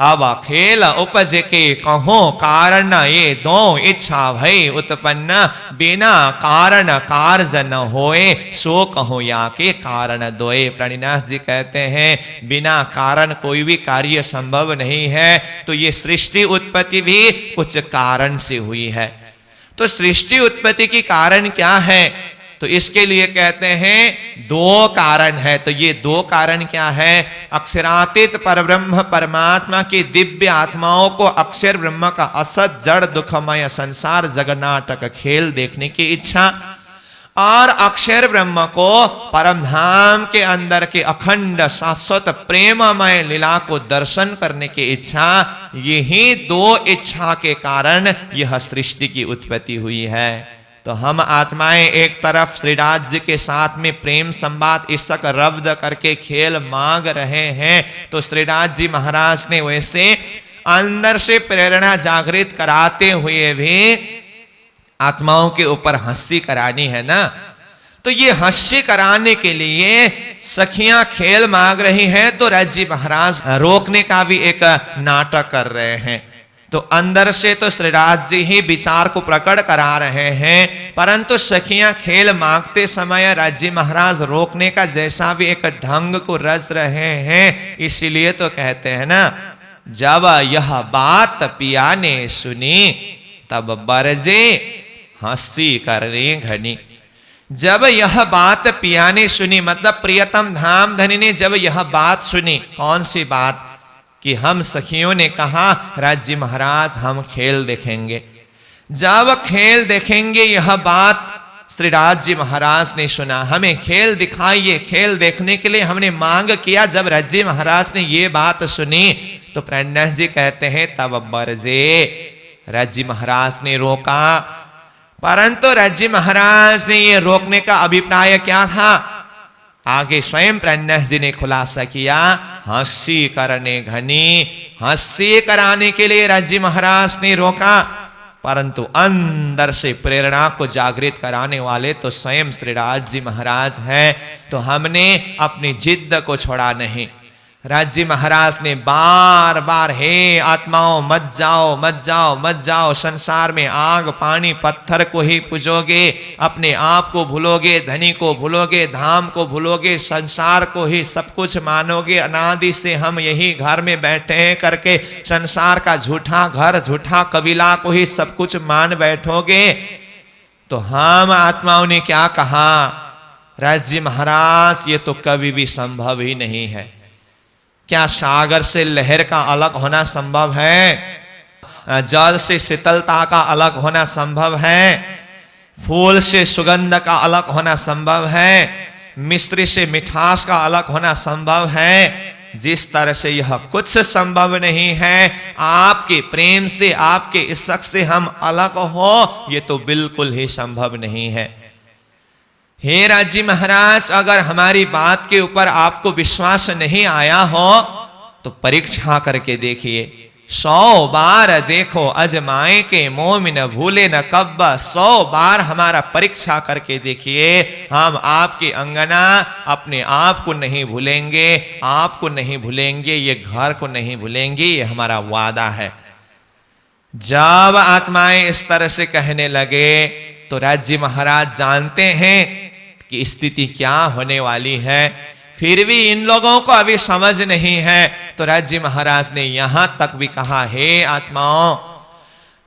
अब खेल उपज के कहो कारण, ये दो इच्छा भई उत्पन्न, बिना कारण कार्य न होए, सो कहो या के कारण दोए। प्रणिनाथ जी कहते हैं बिना कारण कोई भी कार्य संभव नहीं है, तो ये सृष्टि उत्पत्ति भी कुछ कारण से हुई है। तो सृष्टि उत्पत्ति की कारण क्या है? तो इसके लिए कहते हैं दो कारण है। तो ये दो कारण क्या है? अक्षरातीत परब्रह्म परमात्मा की दिव्य आत्माओं को अक्षर ब्रह्म का असत जड़ दुखमय संसार जगन्नाटक खेल देखने की इच्छा, और अक्षर ब्रह्म को परम धाम के अंदर के अखंड शाश्वत प्रेममय लीला को दर्शन करने की इच्छा। यही दो इच्छा के कारण यह सृष्टि की उत्पत्ति हुई है। तो हम आत्माएं एक तरफ श्रीराज जी के साथ में प्रेम संवाद इसक रब्द करके खेल मांग रहे हैं, तो श्रीराज जी महाराज ने वैसे अंदर से प्रेरणा जागृत कराते हुए भी आत्माओं के ऊपर हंसी करानी है ना। तो ये हंसी कराने के लिए सखियां खेल मांग रही हैं, तो राज जी महाराज रोकने का भी एक नाटक कर रहे हैं। तो अंदर से तो श्रीराज जी ही विचार को प्रकट करा रहे हैं, परंतु सखियां खेल मांगते समय राज्य महाराज रोकने का जैसा भी एक ढंग को रच रहे हैं। इसीलिए तो कहते हैं ना, जब यह बात पिया ने सुनी तब बरजे हंसी करने घनी। जब यह बात पिया ने सुनी, मतलब प्रियतम धाम धनी ने जब यह बात सुनी, कौन सी बात? कि हम सखियों ने कहा राज्य महाराज हम खेल देखेंगे। जब खेल देखेंगे यह बात श्रीराज जी महाराज ने सुना, हमें खेल दिखाइए। खेल देखने के लिए हमने मांग किया। जब राज्य महाराज ने ये बात सुनी तो प्रणनाथ जी कहते हैं तब बरजे, राज्य महाराज ने रोका। परंतु राज्य महाराज ने ये रोकने का अभिप्राय क्या था? आगे स्वयं प्रणनाथ जी ने खुलासा किया, हंसी करने घनी। हंसी कराने के लिए राज्य महाराज ने रोका, परंतु अंदर से प्रेरणा को जागृत कराने वाले तो स्वयं श्रीराज जी महाराज हैं। तो हमने अपनी जिद्द को छोड़ा नहीं। राज्य महाराज ने बार बार हे आत्माओं मत जाओ मत जाओ मत जाओ, संसार में आग पानी पत्थर को ही पूजोगे, अपने आप को भूलोगे, धनी को भूलोगे, धाम को भूलोगे, संसार को ही सब कुछ मानोगे। अनादि से हम यही घर में बैठे हैं करके संसार का झूठा घर झूठा कबीला को ही सब कुछ मान बैठोगे। तो हम आत्माओं ने क्या कहा? राज्य महाराज ये तो कभी भी संभव ही नहीं है। क्या सागर से लहर का अलग होना संभव है? जल से शीतलता का अलग होना संभव है, फूल से सुगंध का अलग होना संभव है, मिश्री से मिठास का अलग होना संभव है। जिस तरह से यह कुछ संभव नहीं है, आपके प्रेम से, आपके इश्क से हम अलग हो, ये तो बिल्कुल ही संभव नहीं है। हे राजी महाराज, अगर हमारी बात के ऊपर आपको विश्वास नहीं आया हो तो परीक्षा करके देखिए। 100 बार देखो, अजमाए के मोमिन भूले न कब। 100 बार हमारा परीक्षा करके देखिए, हम आपकी अंगना अपने आप को नहीं भूलेंगे, आपको नहीं भूलेंगे, ये घर को नहीं भूलेंगे, ये हमारा वादा है। जब आत्माएं इस तरह से कहने लगे तो राज्य महाराज जानते हैं कि स्थिति क्या होने वाली है, फिर भी इन लोगों को अभी समझ नहीं है। तो राज्य महाराज ने यहां तक भी कहा, हे आत्माओं,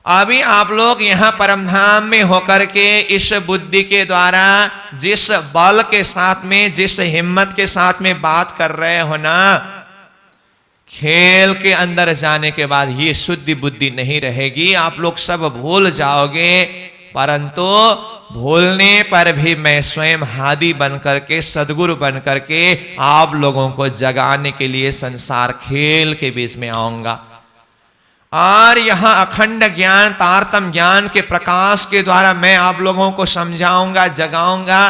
अभी आप लोग यहां परमधाम में होकर के इस बुद्धि के द्वारा जिस बल के साथ में, जिस हिम्मत के साथ में बात कर रहे हो ना, खेल के अंदर जाने के बाद ये शुद्ध बुद्धि नहीं रहेगी, आप लोग सब भूल जाओगे। परंतु भूलने पर भी मैं स्वयं हादी बनकर के, सदगुरु बनकर के आप लोगों को जगाने के लिए संसार खेल के बीच में आऊंगा, और यहां अखंड ज्ञान, तारतम ज्ञान के प्रकाश के द्वारा मैं आप लोगों को समझाऊंगा, जगाऊंगा।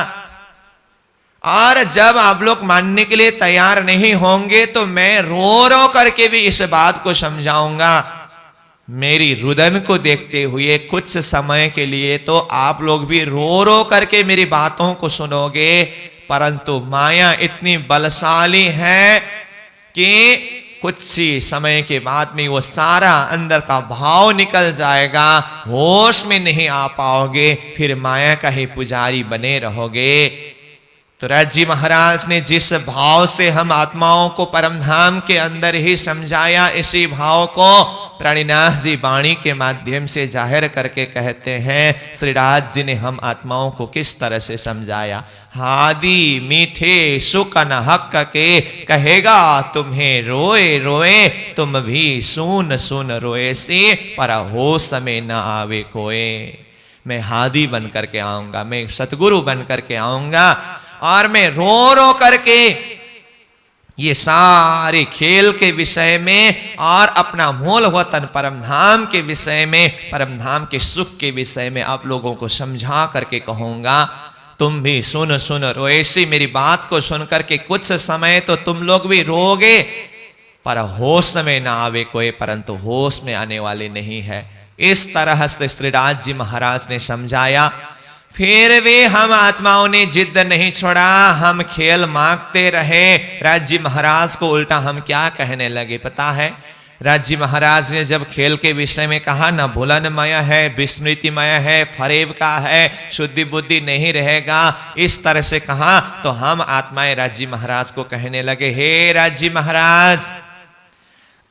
और जब आप लोग मानने के लिए तैयार नहीं होंगे तो मैं रो रो करके भी इस बात को समझाऊंगा। मेरी रुदन को देखते हुए कुछ समय के लिए तो आप लोग भी रो रो करके मेरी बातों को सुनोगे, परंतु माया इतनी बलशाली है कि कुछ ही समय के बाद में वो सारा अंदर का भाव निकल जाएगा, होश में नहीं आ पाओगे, फिर माया का ही पुजारी बने रहोगे। तो राज्य महाराज ने जिस भाव से हम आत्माओं को परमधाम के अंदर ही समझाया, इसी भाव को प्राणीनाथ जी वाणी के माध्यम से जाहिर करके कहते हैं, श्रीराज जी ने हम आत्माओं को किस तरह से समझाया। हादी मीठे सुकन हक के कहेगा तुम्हें रोए रोए, तुम भी सुन सुन रोए से, पर होश में न आवे कोए। मैं हादी बन करके आऊंगा, मैं सतगुरु बन करके आऊंगा, और मैं रो रो करके ये सारे खेल के विषय में और अपना मूल वतन परमधाम के विषय में, परमधाम के सुख के विषय में आप लोगों को समझा करके कहूंगा। तुम भी सुन सुन रोए सी, मेरी बात को सुन करके कुछ समय तो तुम लोग भी रोगे, पर होश में ना आवे कोई, परंतु होश में आने वाले नहीं है। इस तरह से श्रीराज जी महाराज ने समझाया। फिर भी हम आत्माओं ने जिद नहीं छोड़ा, हम खेल मांगते रहे। राज्य महाराज को उल्टा हम क्या कहने लगे पता है? राज्य महाराज ने जब खेल के विषय में कहा ना, भुलनमय है, विस्मृतिमय है, फरेब का है, शुद्धि बुद्धि नहीं रहेगा, इस तरह से कहा, तो हम आत्माएं राज्य महाराज को कहने लगे, हे राज्य महाराज,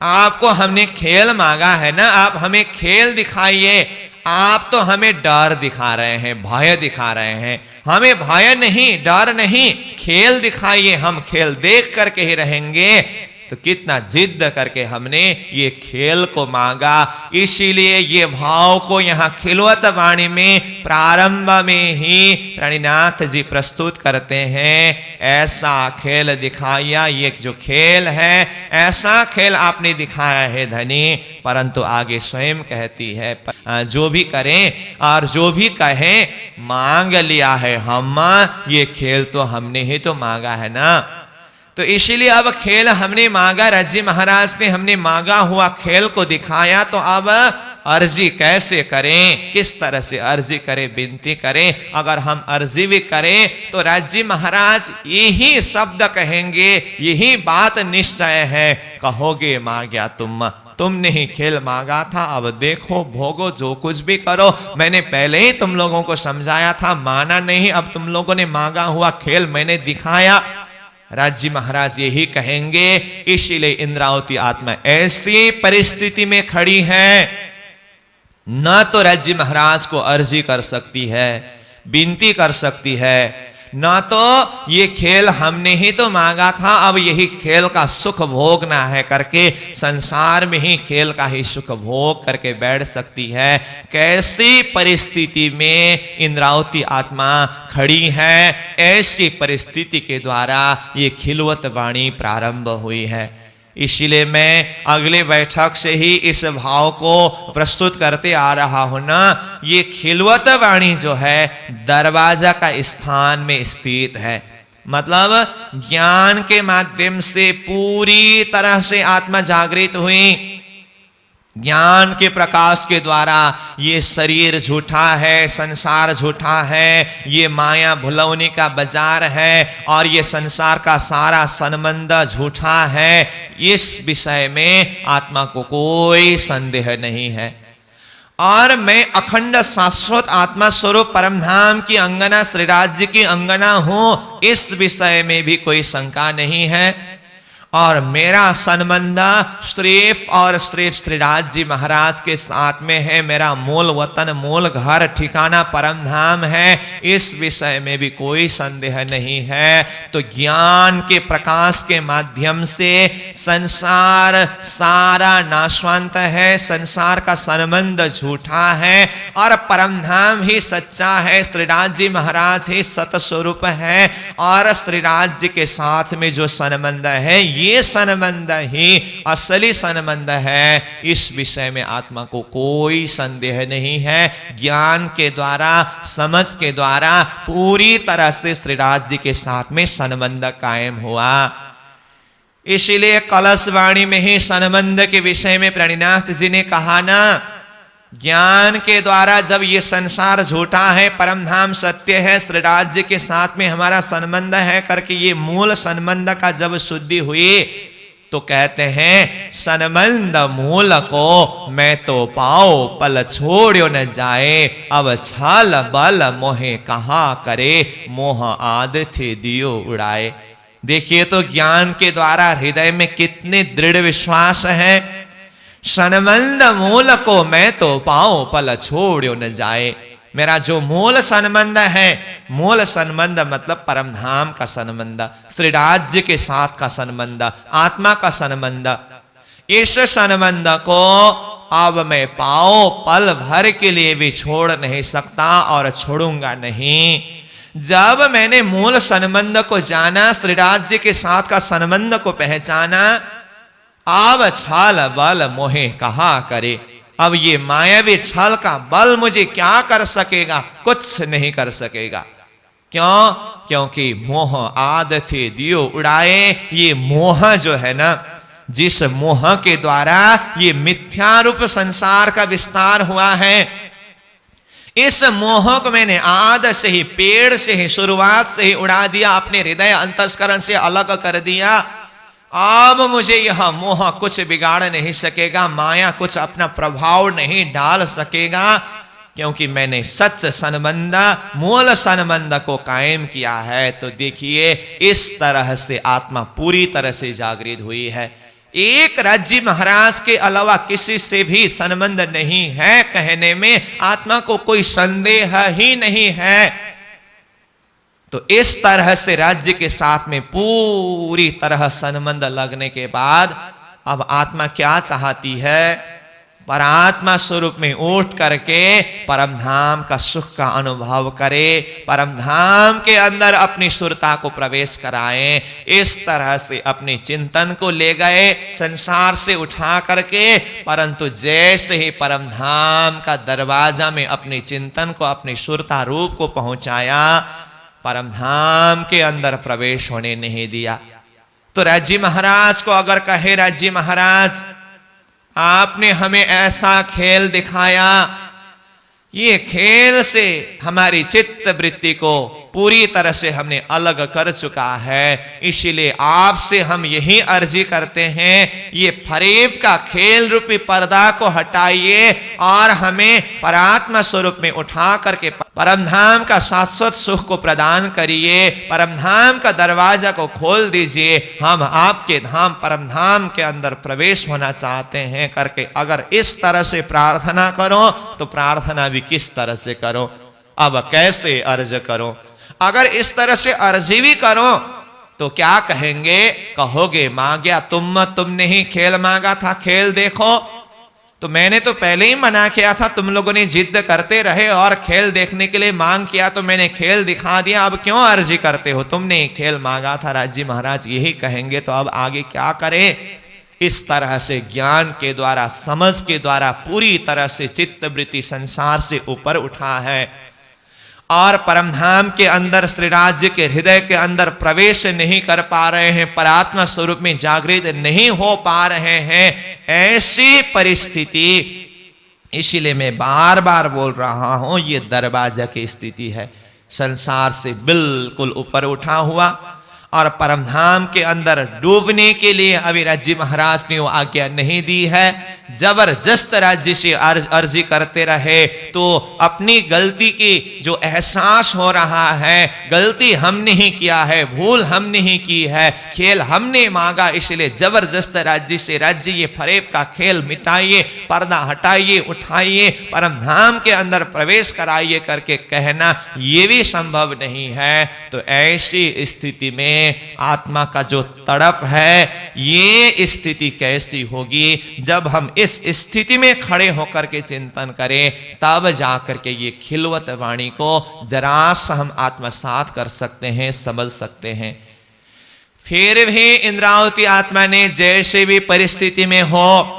आपको हमने खेल मांगा है ना, आप हमें खेल दिखाइए। आप तो हमें डर दिखा रहे हैं, भय दिखा रहे हैं। हमें भय नहीं, डर नहीं, खेल दिखाइए, हम खेल देख करके ही रहेंगे। तो कितना जिद करके हमने ये खेल को मांगा। इसीलिए ये भाव को यहाँ खिलवत वाणी में प्रारंभ में ही प्राणीनाथ जी प्रस्तुत करते हैं। ऐसा खेल दिखाया, ये जो खेल है ऐसा खेल आपने दिखाया है धनी, परंतु आगे स्वयं कहती है जो भी करें और जो भी कहें, मांग लिया है हम, ये खेल तो हमने ही तो मांगा है ना। तो इसीलिए अब खेल हमने मांगा, राज्य महाराज ने हमने मांगा हुआ खेल को दिखाया, तो अब अर्जी कैसे करें, किस तरह से अर्जी करें, विनती करें। अगर हम अर्जी भी करें तो राज्य महाराज यही शब्द कहेंगे, यही बात निश्चय है, कहोगे मांगा तुमने ही खेल मांगा था, अब देखो भोगो, जो कुछ भी करो। मैंने पहले ही तुम लोगों को समझाया था, माना नहीं, अब तुम लोगों ने मांगा हुआ खेल मैंने दिखाया। राज्य महाराज यही कहेंगे। इसीलिए इंद्रावती आत्मा ऐसी परिस्थिति में खड़ी है, न तो राज्य महाराज को अर्जी कर सकती है, विनती कर सकती है, ना तो ये खेल हमने ही तो मांगा था, अब यही खेल का सुख भोगना है करके संसार में ही खेल का ही सुख भोग करके बैठ सकती है। कैसी परिस्थिति में इंद्रावती आत्मा खड़ी है, ऐसी परिस्थिति के द्वारा ये खिलवत वाणी प्रारंभ हुई है। इसीलिए मैं अगले बैठक से ही इस भाव को प्रस्तुत करते आ रहा हूं ना। ये खिलवत वाणी जो है दरवाजा का स्थान में स्थित है, मतलब ज्ञान के माध्यम से पूरी तरह से आत्मा जागृत हुई। ज्ञान के प्रकाश के द्वारा ये शरीर झूठा है, संसार झूठा है, ये माया भुलौनी का बाजार है और ये संसार का सारा संबंध झूठा है, इस विषय में आत्मा को कोई संदेह नहीं है। और मैं अखंड शाश्वत आत्मा स्वरूप परमधाम की अंगना, श्री राज्य की अंगना हूं, इस विषय में भी कोई शंका नहीं है। और मेरा संबंध सिर्फ और सिर्फ श्री राज्य महाराज के साथ में है। मेरा मूल वतन, मूल घर ठिकाना परमधाम है, इस विषय में भी कोई संदेह नहीं है। तो ज्ञान के प्रकाश के माध्यम से संसार सारा नाशवंत है, संसार का संबंध झूठा है और परमधाम ही सच्चा है। श्री राज्य महाराज ही सत स्वरूप है और श्री राज्य के साथ में जो संबंध है, ये संबंध ही असली संबंध है। इस विषय में आत्मा को कोई संदेह नहीं है। ज्ञान के द्वारा, समझ के द्वारा पूरी तरह से श्री राज्य के साथ में संबंध कायम हुआ। इसीलिए कलश वाणी में ही संबंध के विषय में प्रणिनाथ जी ने कहा ना, ज्ञान के द्वारा जब ये संसार झूठा है, परमधाम सत्य है, श्री राज्य के साथ में हमारा संबंध है करके ये मूल संबंध का जब शुद्धि हुई तो कहते हैं संबंध मूल को मैं तो पाओ पल छोड़ो न जाए, अब छल बल मोहे कहा करे, मोह आद थे दियो उड़ाए। देखिए तो ज्ञान के द्वारा हृदय में कितने दृढ़ विश्वास है। संबंध मूल को मैं तो पाऊं पल छोड़ो न जाए। मेरा जो मूल संबंध है, मूल संबंध मतलब परमधाम का संबंध, श्री राज्य के साथ का संबंध, आत्मा का संबंध, इस संबंध को अब मैं पाओ पल भर के लिए भी छोड़ नहीं सकता और छोड़ूंगा नहीं। जब मैंने मूल संबंध को जाना, श्री राज्य के साथ का संबंध को पहचाना, अब छल बल मोहे कहा करे। अब ये मायावी छल का बल मुझे क्या कर सकेगा? कुछ नहीं कर सकेगा। क्यों? क्योंकि मोह आद थे दियो उड़ाए। ये मोह जो है ना, जिस मोह के द्वारा ये मिथ्या रूप संसार का विस्तार हुआ है, इस मोह को मैंने आद से ही, पेड़ से ही, शुरुआत से ही उड़ा दिया, अपने हृदय अंतस्करण से अलग कर दिया। अब मुझे यह मोह कुछ बिगाड़ नहीं सकेगा, माया कुछ अपना प्रभाव नहीं डाल सकेगा, क्योंकि मैंने सच संबंध, मूल संबंध को कायम किया है। तो देखिए इस तरह से आत्मा पूरी तरह से जागृत हुई है। एक राज्य महाराज के अलावा किसी से भी संबंध नहीं है कहने में आत्मा को कोई संदेह ही नहीं है। तो इस तरह से राज्य के साथ में पूरी तरह संबंध लगने के बाद अब आत्मा क्या चाहती है? परात्मा स्वरूप में उठ करके परमधाम का सुख का अनुभव करे, परमधाम के अंदर अपनी सुरता को प्रवेश कराएं। इस तरह से अपने चिंतन को ले गए संसार से उठा करके, परंतु जैसे ही परमधाम का दरवाजा में अपने चिंतन को, अपनी सुरता रूप को पहुंचाया, परमधाम के अंदर प्रवेश होने नहीं दिया। तो राज्य महाराज को अगर कहे, राज्य महाराज आपने हमें ऐसा खेल दिखाया, ये खेल से हमारी चित्त वृत्ति को पूरी तरह से हमने अलग कर चुका है, इसीलिए आपसे हम यही अर्जी करते हैं, ये फरेब का खेल रूपी पर्दा को हटाइए और हमें परात्मा स्वरूप में उठा करके परमधाम का शाश्वत सुख को प्रदान करिए, परमधाम का दरवाजा को खोल दीजिए। हम आपके धाम परमधाम के अंदर प्रवेश होना चाहते हैं करके अगर इस तरह से प्रार्थना करो तो प्रार्थना भी किस तरह से करो, अब कैसे अर्ज करो? अगर इस तरह से अर्जी भी करो तो क्या कहेंगे, कहोगे मांगा तुमने ही खेल मांगा था, खेल देखो। तो मैंने तो पहले ही मना किया था, तुम लोगों ने जिद करते रहे और खेल देखने के लिए मांग किया तो मैंने खेल दिखा दिया, अब क्यों अर्जी करते हो, तुमने ही खेल मांगा था। राज जी महाराज यही कहेंगे तो अब आगे क्या करें। इस तरह से ज्ञान के द्वारा, समझ के द्वारा पूरी तरह से चित्तवृत्ति संसार से ऊपर उठा है और परमधाम के अंदर, श्री राज्य के हृदय के अंदर प्रवेश नहीं कर पा रहे हैं, परात्मा स्वरूप में जागृत नहीं हो पा रहे हैं। ऐसी परिस्थिति, इसीलिए मैं बार बार बोल रहा हूं, ये दरवाजा की स्थिति है, संसार से बिल्कुल ऊपर उठा हुआ और परमधाम के अंदर डूबने के लिए अभी राज्य महाराज ने वो आज्ञा नहीं दी है। जबरदस्त राज्य से अर्जी करते रहे तो अपनी गलती की जो एहसास हो रहा है, गलती हमने ही किया है, भूल हमने ही की है, खेल हमने मांगा, इसलिए जबरदस्त राज्य से, राज्य ये फरेब का खेल मिटाइए, पर्दा हटाइए, उठाइए, परमधाम के अंदर प्रवेश कराइए करके कहना ये भी संभव नहीं है। तो ऐसी स्थिति में आत्मा का जो तड़प है, ये स्थिति कैसी होगी, जब हम इस स्थिति में खड़े होकर के चिंतन करें तब जाकर के ये खिलवत वाणी को जरा सा हम आत्मसात कर सकते हैं, समझ सकते हैं। फिर भी इंद्रावती आत्मा ने जैसे भी परिस्थिति में हो,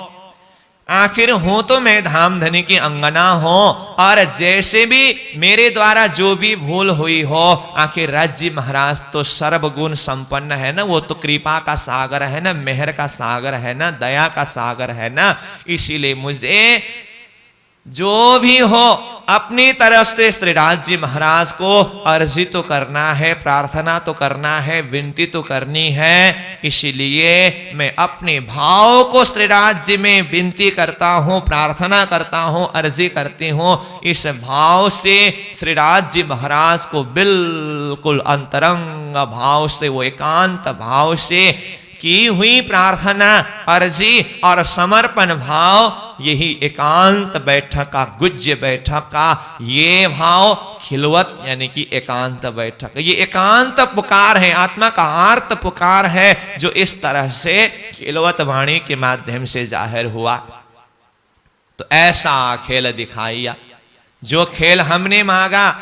आखिर हूं तो मैं धामधनी की अंगना हो और जैसे भी मेरे द्वारा जो भी भूल हुई हो, आखिर राज्य महाराज तो सर्वगुण संपन्न है ना, वो तो कृपा का सागर है ना, मेहर का सागर है ना, दया का सागर है ना, इसीलिए मुझे जो भी हो अपनी तरफ से श्री राज्य महाराज को अर्जी तो करना है, प्रार्थना तो करना है, विनती तो करनी है। इसीलिए मैं अपने भाव को श्री राज्य में विनती करता हूँ, प्रार्थना करता हूँ, अर्जी करती हूँ। इस भाव से श्री राज्य महाराज को बिल्कुल अंतरंग भाव से, वो एकांत भाव से की हुई प्रार्थना, अर्जी और समर्पण भाव, यही एकांत बैठक का, गुज्य बैठक का ये भाव, खिलवत यानी कि एकांत बैठक, ये एकांत पुकार है, आत्मा का आर्त पुकार है, जो इस तरह से खिलवत वाणी के माध्यम से जाहिर हुआ। तो ऐसा खेल दिखाइया, जो खेल हमने मांगा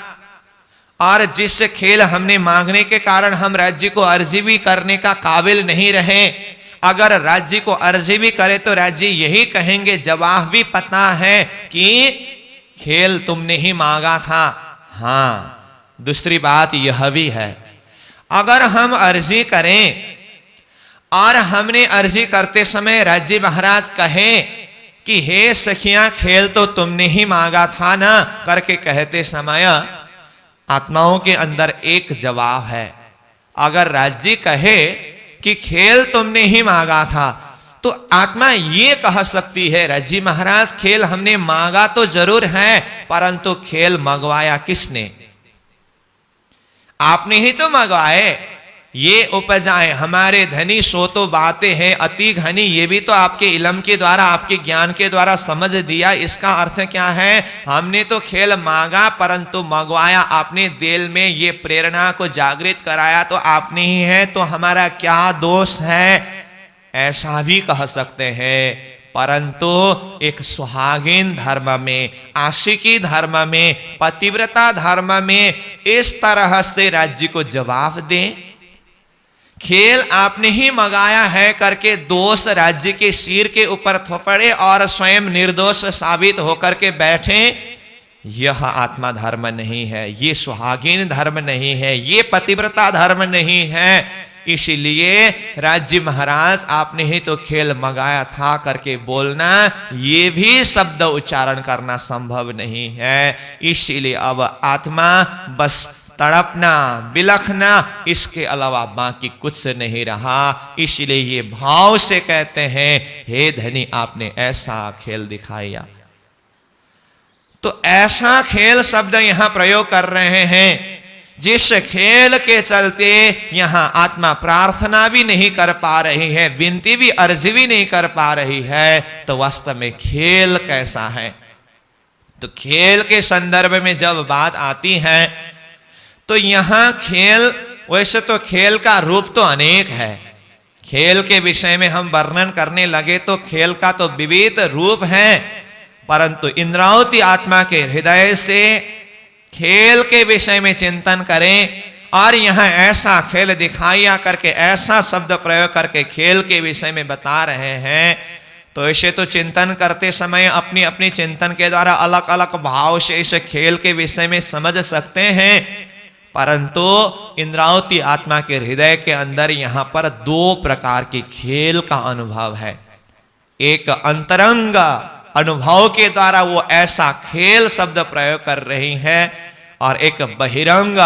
और जिस खेल हमने मांगने के कारण हम राज्य को अर्जी भी करने का काबिल नहीं रहे। अगर राज्य को अर्जी भी करे तो राज्य यही कहेंगे, जवाब भी पता है कि खेल तुमने ही मांगा था। हाँ, दूसरी बात यह भी है, अगर हम अर्जी करें और हमने अर्जी करते समय राज्य महाराज कहे कि हे सखियां, खेल तो तुमने ही मांगा था ना, करके कहते समय आत्माओं के अंदर एक जवाब है। अगर राज्य कहे कि खेल तुमने ही मांगा था, तो आत्मा ये कह सकती है, राज्य महाराज खेल हमने मांगा तो जरूर है, परंतु खेल मंगवाया किसने? आपने ही तो मंगवाए। ये उपजाए हमारे धनी सो तो बातें हैं अति घनी, ये भी तो आपके इल्म के द्वारा, आपके ज्ञान के द्वारा समझ दिया। इसका अर्थ क्या है? हमने तो खेल मांगा परंतु मंगवाया, आपने दिल में ये प्रेरणा को जागृत कराया तो आपने ही है, तो हमारा क्या दोष है? ऐसा भी कह सकते हैं। परंतु एक सुहागिन धर्म में, आशिकी धर्म में, पतिव्रता धर्म में इस तरह से राज्य को जवाब दें, खेल आपने ही मंगाया है करके दोष राज्य के सिर के ऊपर थोपड़े और स्वयं निर्दोष साबित होकर के बैठे, यह आत्मा धर्म नहीं है, ये सुहागिन धर्म नहीं है, ये पतिव्रता धर्म नहीं है। इसीलिए राज्य महाराज आपने ही तो खेल मंगाया था करके बोलना, ये भी शब्द उच्चारण करना संभव नहीं है। इसीलिए अब आत्मा बस तड़पना, बिलखना, इसके अलावा बाकी कुछ नहीं रहा। इसलिए ये भाव से कहते हैं, हे धनी आपने ऐसा खेल दिखाया। तो ऐसा खेल शब्द यहां प्रयोग कर रहे हैं, जिस खेल के चलते यहां आत्मा प्रार्थना भी नहीं कर पा रही है, विनती भी, अर्जी भी नहीं कर पा रही है। तो वास्तव में खेल कैसा है? तो खेल के संदर्भ में जब बात आती है तो यहाँ खेल, वैसे तो खेल का रूप तो अनेक है, खेल के विषय में हम वर्णन करने लगे तो खेल का तो विविध रूप है, परंतु इंद्रावती आत्मा के हृदय से खेल के विषय में चिंतन करें और यहाँ ऐसा खेल दिखाया करके, ऐसा शब्द प्रयोग करके खेल के विषय में बता रहे हैं। तो ऐसे तो चिंतन करते समय अपनी अपनी चिंतन के द्वारा अलग अलग भाव से इस खेल के विषय में समझ सकते हैं, परंतु इंद्रावती आत्मा के हृदय के अंदर यहाँ पर दो प्रकार की खेल का अनुभव है। एक अंतरंग अनुभव के द्वारा वो ऐसा खेल शब्द प्रयोग कर रही है, और एक बहिरंग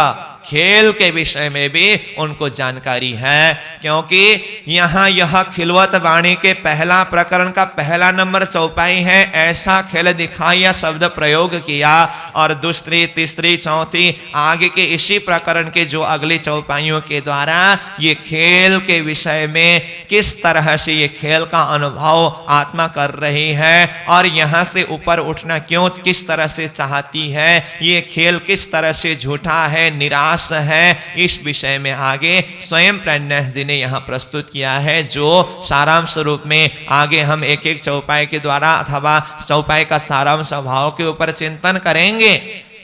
खेल के विषय में भी उनको जानकारी है, क्योंकि यहाँ यह खिलवत वाणी के पहला प्रकरण का पहला नंबर चौपाई है, ऐसा खेल दिखाया शब्द प्रयोग किया, और दूसरी तीसरी चौथी आगे के इसी प्रकरण के जो अगली चौपाइयों के द्वारा ये खेल के विषय में किस तरह से ये खेल का अनुभव आत्मा कर रही है, और यहाँ से ऊपर उठना क्यों किस तरह से चाहती है, ये खेल किस तरह से झूठा है, निराश है, इस विषय में आगे स्वयं प्रज्ञा जी ने यहाँ प्रस्तुत किया है, जो सारांश रूप में आगे हम एक एक चौपाई के द्वारा अथवा चौपाई का सारांश भाव के ऊपर चिंतन करेंगे।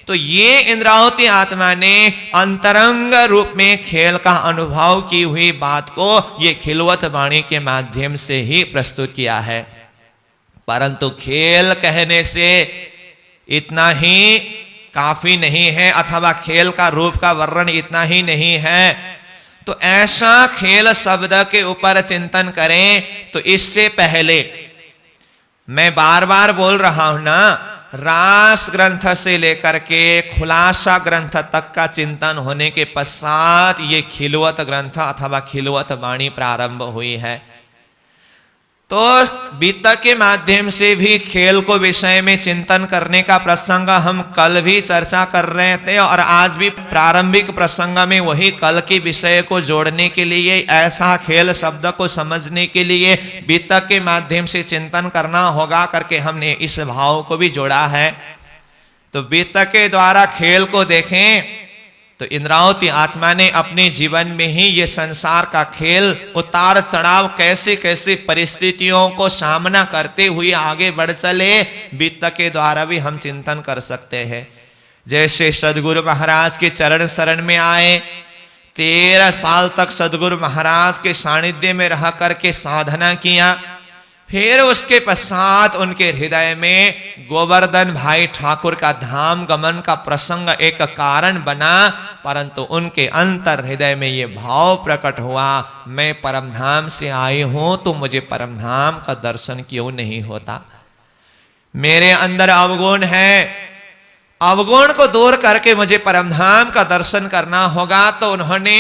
तो ये इंद्रावती आत्मा ने अंतरंग रूप में खेल का अनुभव की हुई बात को ये खिलवत वाणी के माध्यम से ही प्रस्तुत किया है, परंतु खेल कहने से इतना ही काफी नहीं है, अथवा खेल का रूप का वर्णन इतना ही नहीं है। तो ऐसा खेल शब्द के ऊपर चिंतन करें, तो इससे पहले मैं बार बार बोल रहा हूं ना, रास ग्रंथ से लेकर के खुलासा ग्रंथ तक का चिंतन होने के पश्चात ये खिलवत ग्रंथ अथवा खिलवत वाणी प्रारंभ हुई है। तो बीता के माध्यम से भी खेल को विषय में चिंतन करने का प्रसंग हम कल भी चर्चा कर रहे थे, और आज भी प्रारंभिक प्रसंग में वही कल के विषय को जोड़ने के लिए, ऐसा खेल शब्द को समझने के लिए बीता के माध्यम से चिंतन करना होगा करके हमने इस भाव को भी जोड़ा है। तो बीता के द्वारा खेल को देखें तो इंद्रावती आत्मा ने अपने जीवन में ही ये संसार का खेल उतार चढ़ाव कैसे कैसे परिस्थितियों को सामना करते हुए आगे बढ़ चले, बीत के द्वारा भी हम चिंतन कर सकते हैं। जैसे सदगुरु महाराज के चरण शरण में आए, 13 साल तक सदगुरु महाराज के सानिध्य में रह करके साधना किया, फिर उसके पश्चात उनके हृदय में गोवर्धन भाई ठाकुर का धाम गमन का प्रसंग एक कारण बना, परंतु उनके अंतर हृदय में ये भाव प्रकट हुआ, मैं परमधाम से आई हूं तो मुझे परमधाम का दर्शन क्यों नहीं होता। मेरे अंदर अवगुण है, अवगुण को दूर करके मुझे परमधाम का दर्शन करना होगा। तो उन्होंने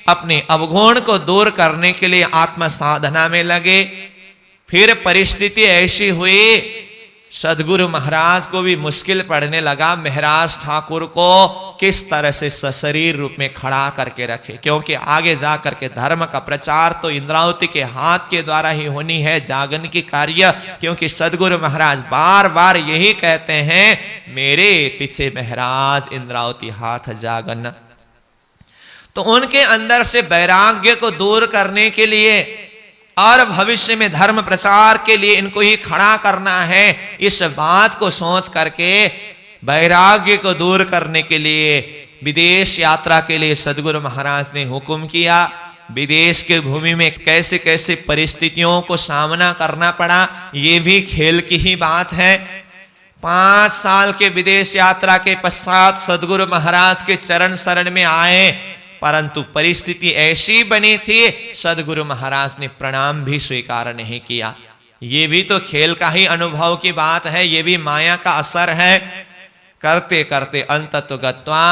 अपने अवगुण को दूर करने के लिए आत्म साधना में लगे। फिर परिस्थिति ऐसी हुई, सदगुरु महाराज को भी मुश्किल पड़ने लगा महाराज ठाकुर को किस तरह से सशरीर रूप में खड़ा करके रखे, क्योंकि आगे जा करके धर्म का प्रचार तो इंद्रावती के हाथ के द्वारा ही होनी है, जागन की कार्य। क्योंकि सदगुरु महाराज बार बार यही कहते हैं, मेरे पीछे महाराज इंद्रावती हाथ जागन। तो उनके अंदर से वैराग्य को दूर करने के लिए और भविष्य में धर्म प्रचार के लिए इनको ही खड़ा करना है, इस बात को सोच करके वैराग्य को दूर करने के लिए विदेश यात्रा के लिए सदगुरु महाराज ने हुक्म किया। विदेश के भूमि में कैसे कैसे परिस्थितियों को सामना करना पड़ा, ये भी खेल की ही बात है। 5 साल के विदेश यात्रा के पश्चात सदगुरु महाराज के चरण शरण में आए, परंतु परिस्थिति ऐसी बनी थी सदगुरु महाराज ने प्रणाम भी स्वीकार नहीं किया। ये भी तो खेल का ही अनुभव की बात है, ये भी माया का असर है। करते करते अंततो गत्वा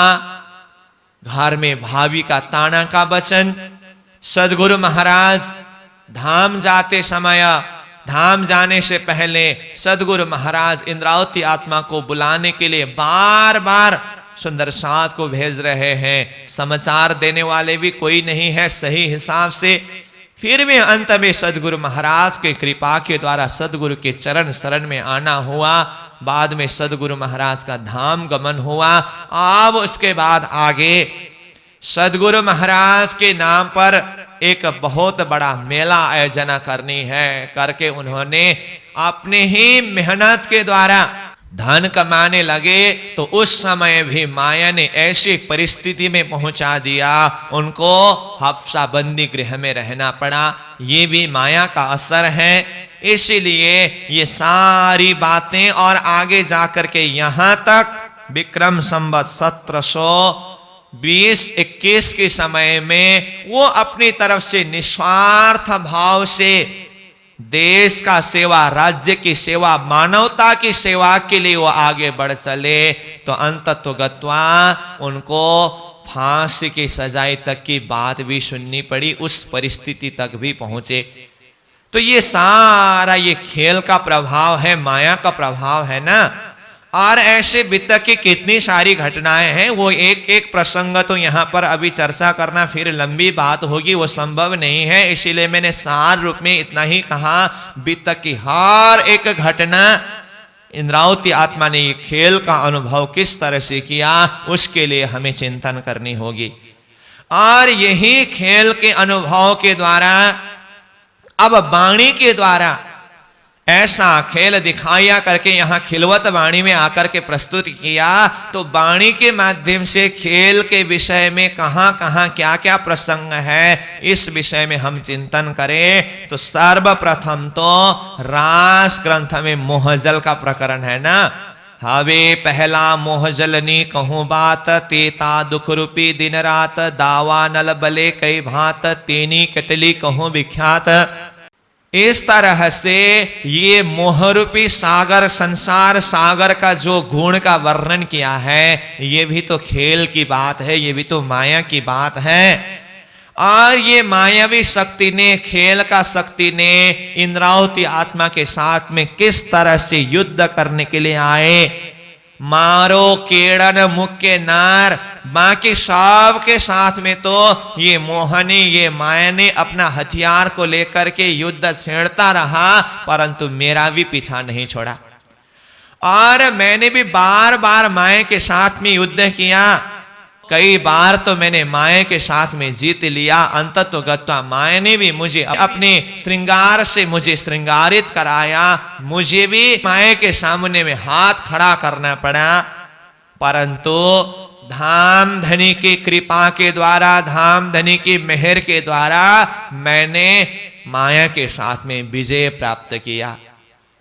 घर में भाभी का ताना का वचन, सदगुरु महाराज धाम जाते समय, धाम जाने से पहले सदगुरु महाराज इंद्रावती आत्मा को बुलाने के लिए बार बार सुंदर साथ को भेज रहे हैं, समाचार देने वाले भी कोई नहीं है सही हिसाब से। फिर भी अंत में सदगुरु महाराज के कृपा के द्वारा सदगुरु के चरण शरण में आना हुआ। बाद में सदगुरु महाराज का धाम गमन हुआ। अब उसके बाद आगे सदगुरु महाराज के नाम पर एक बहुत बड़ा मेला आयोजन करनी है करके उन्होंने अपने ही मेहनत के द्वारा धन कमाने लगे। तो उस समय भी माया ने ऐसी परिस्थिति में पहुंचा दिया, उनको हफ्सा बंदी गृह में रहना पड़ा। ये भी माया का असर है। इसीलिए ये सारी बातें और आगे जाकर के यहां तक विक्रम संवत 1720-21 के समय में वो अपनी तरफ से निस्वार्थ भाव से देश का सेवा, राज्य की सेवा, मानवता की सेवा के लिए वो आगे बढ़ चले। तो अंततोगत्वा उनको फांसी की सजाए तक की बात भी सुननी पड़ी, उस परिस्थिति तक भी पहुंचे। तो ये सारा ये खेल का प्रभाव है, माया का प्रभाव है ना। और ऐसे वितक की कितनी सारी घटनाएं हैं, वो एक एक प्रसंग तो यहाँ पर अभी चर्चा करना फिर लंबी बात होगी, वो संभव नहीं है। इसीलिए मैंने सार रूप में इतना ही कहा, वितक की हर एक घटना इंद्रावती आत्मा ने ये खेल का अनुभव किस तरह से किया, उसके लिए हमें चिंतन करनी होगी। और यही खेल के अनुभव के द्वारा अब वाणी के द्वारा ऐसा खेल दिखाया करके यहाँ खिलवत वाणी में आकर के प्रस्तुत किया। तो वाणी के माध्यम से खेल के विषय में कहाँ कहाँ क्या क्या प्रसंग है, इस विषय में हम चिंतन करें। तो सर्वप्रथम तो रास ग्रंथ में मोहजल का प्रकरण है ना। हवे पहला मोहजलनी कहूँ बात, तेता दुख रूपी दिन रात, दावा नल बले कई भात, तेनी कटली कहूँ विख्यात। इस तरह से ये मोहरूपी सागर, संसार सागर का जो गुण का वर्णन किया है, ये भी तो खेल की बात है, ये भी तो माया की बात है। और ये मायावी शक्ति ने, खेल का शक्ति ने इंद्रावती आत्मा के साथ में किस तरह से युद्ध करने के लिए आए। मारो केड़न मुख्य नार, बाकी सब के साथ में तो ये मोहनी, ये माया ने अपना हथियार को लेकर के युद्ध छेड़ता रहा, परंतु मेरा भी पीछा नहीं छोड़ा। और मैंने भी बार बार माया के साथ में युद्ध किया। कई बार तो मैंने माया के साथ में जीत लिया। अंततोगत्वा माया ने भी मुझे अपने श्रृंगार से मुझे श्रृंगारित कराया। मुझे भी माया के सामने में हाथ खड़ा करना पड़ा, परंतु धाम धनी की कृपा के द्वारा, धाम धनी की मेहर के द्वारा मैंने माया के साथ में विजय प्राप्त किया।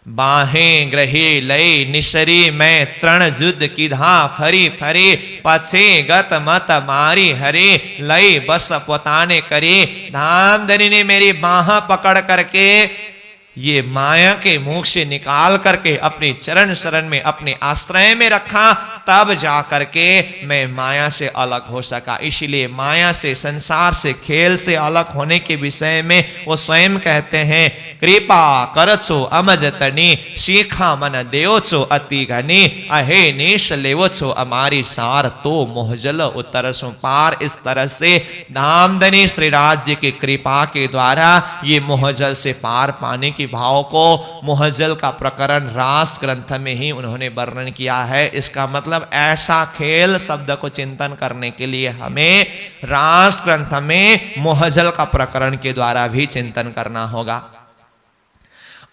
बाहें ग्रही लई निशरी, मैं तृण युद्ध किधा फरी फरी, पछे गत मत मारी हरी, लई बस पोताने करी। धाम धनी ने मेरी बाह पकड़ करके ये माया के मुख से निकाल करके अपने चरण शरण में, अपने आश्रय में रखा, तब जा करके मैं माया से अलग हो सका। इसीलिए माया से, संसार से, खेल से अलग होने के विषय में वो स्वयं कहते हैं, कृपा करसो अमज तनी, सीखा मन देवो अति घनी, अहे निश लेवो अमारी सार, तो मोहजल उतरसो पार। इस तरह से धामधनी श्री राज्य की कृपा के द्वारा ये मोहजल से पार पाने की भाव को मोहजल का प्रकरण रास ग्रंथ में ही उन्होंने वर्णन किया है। इसका मतलब ऐसा खेल शब्द को चिंतन करने के लिए हमें रास ग्रंथ में मोहजल का प्रकरण के द्वारा भी चिंतन करना होगा।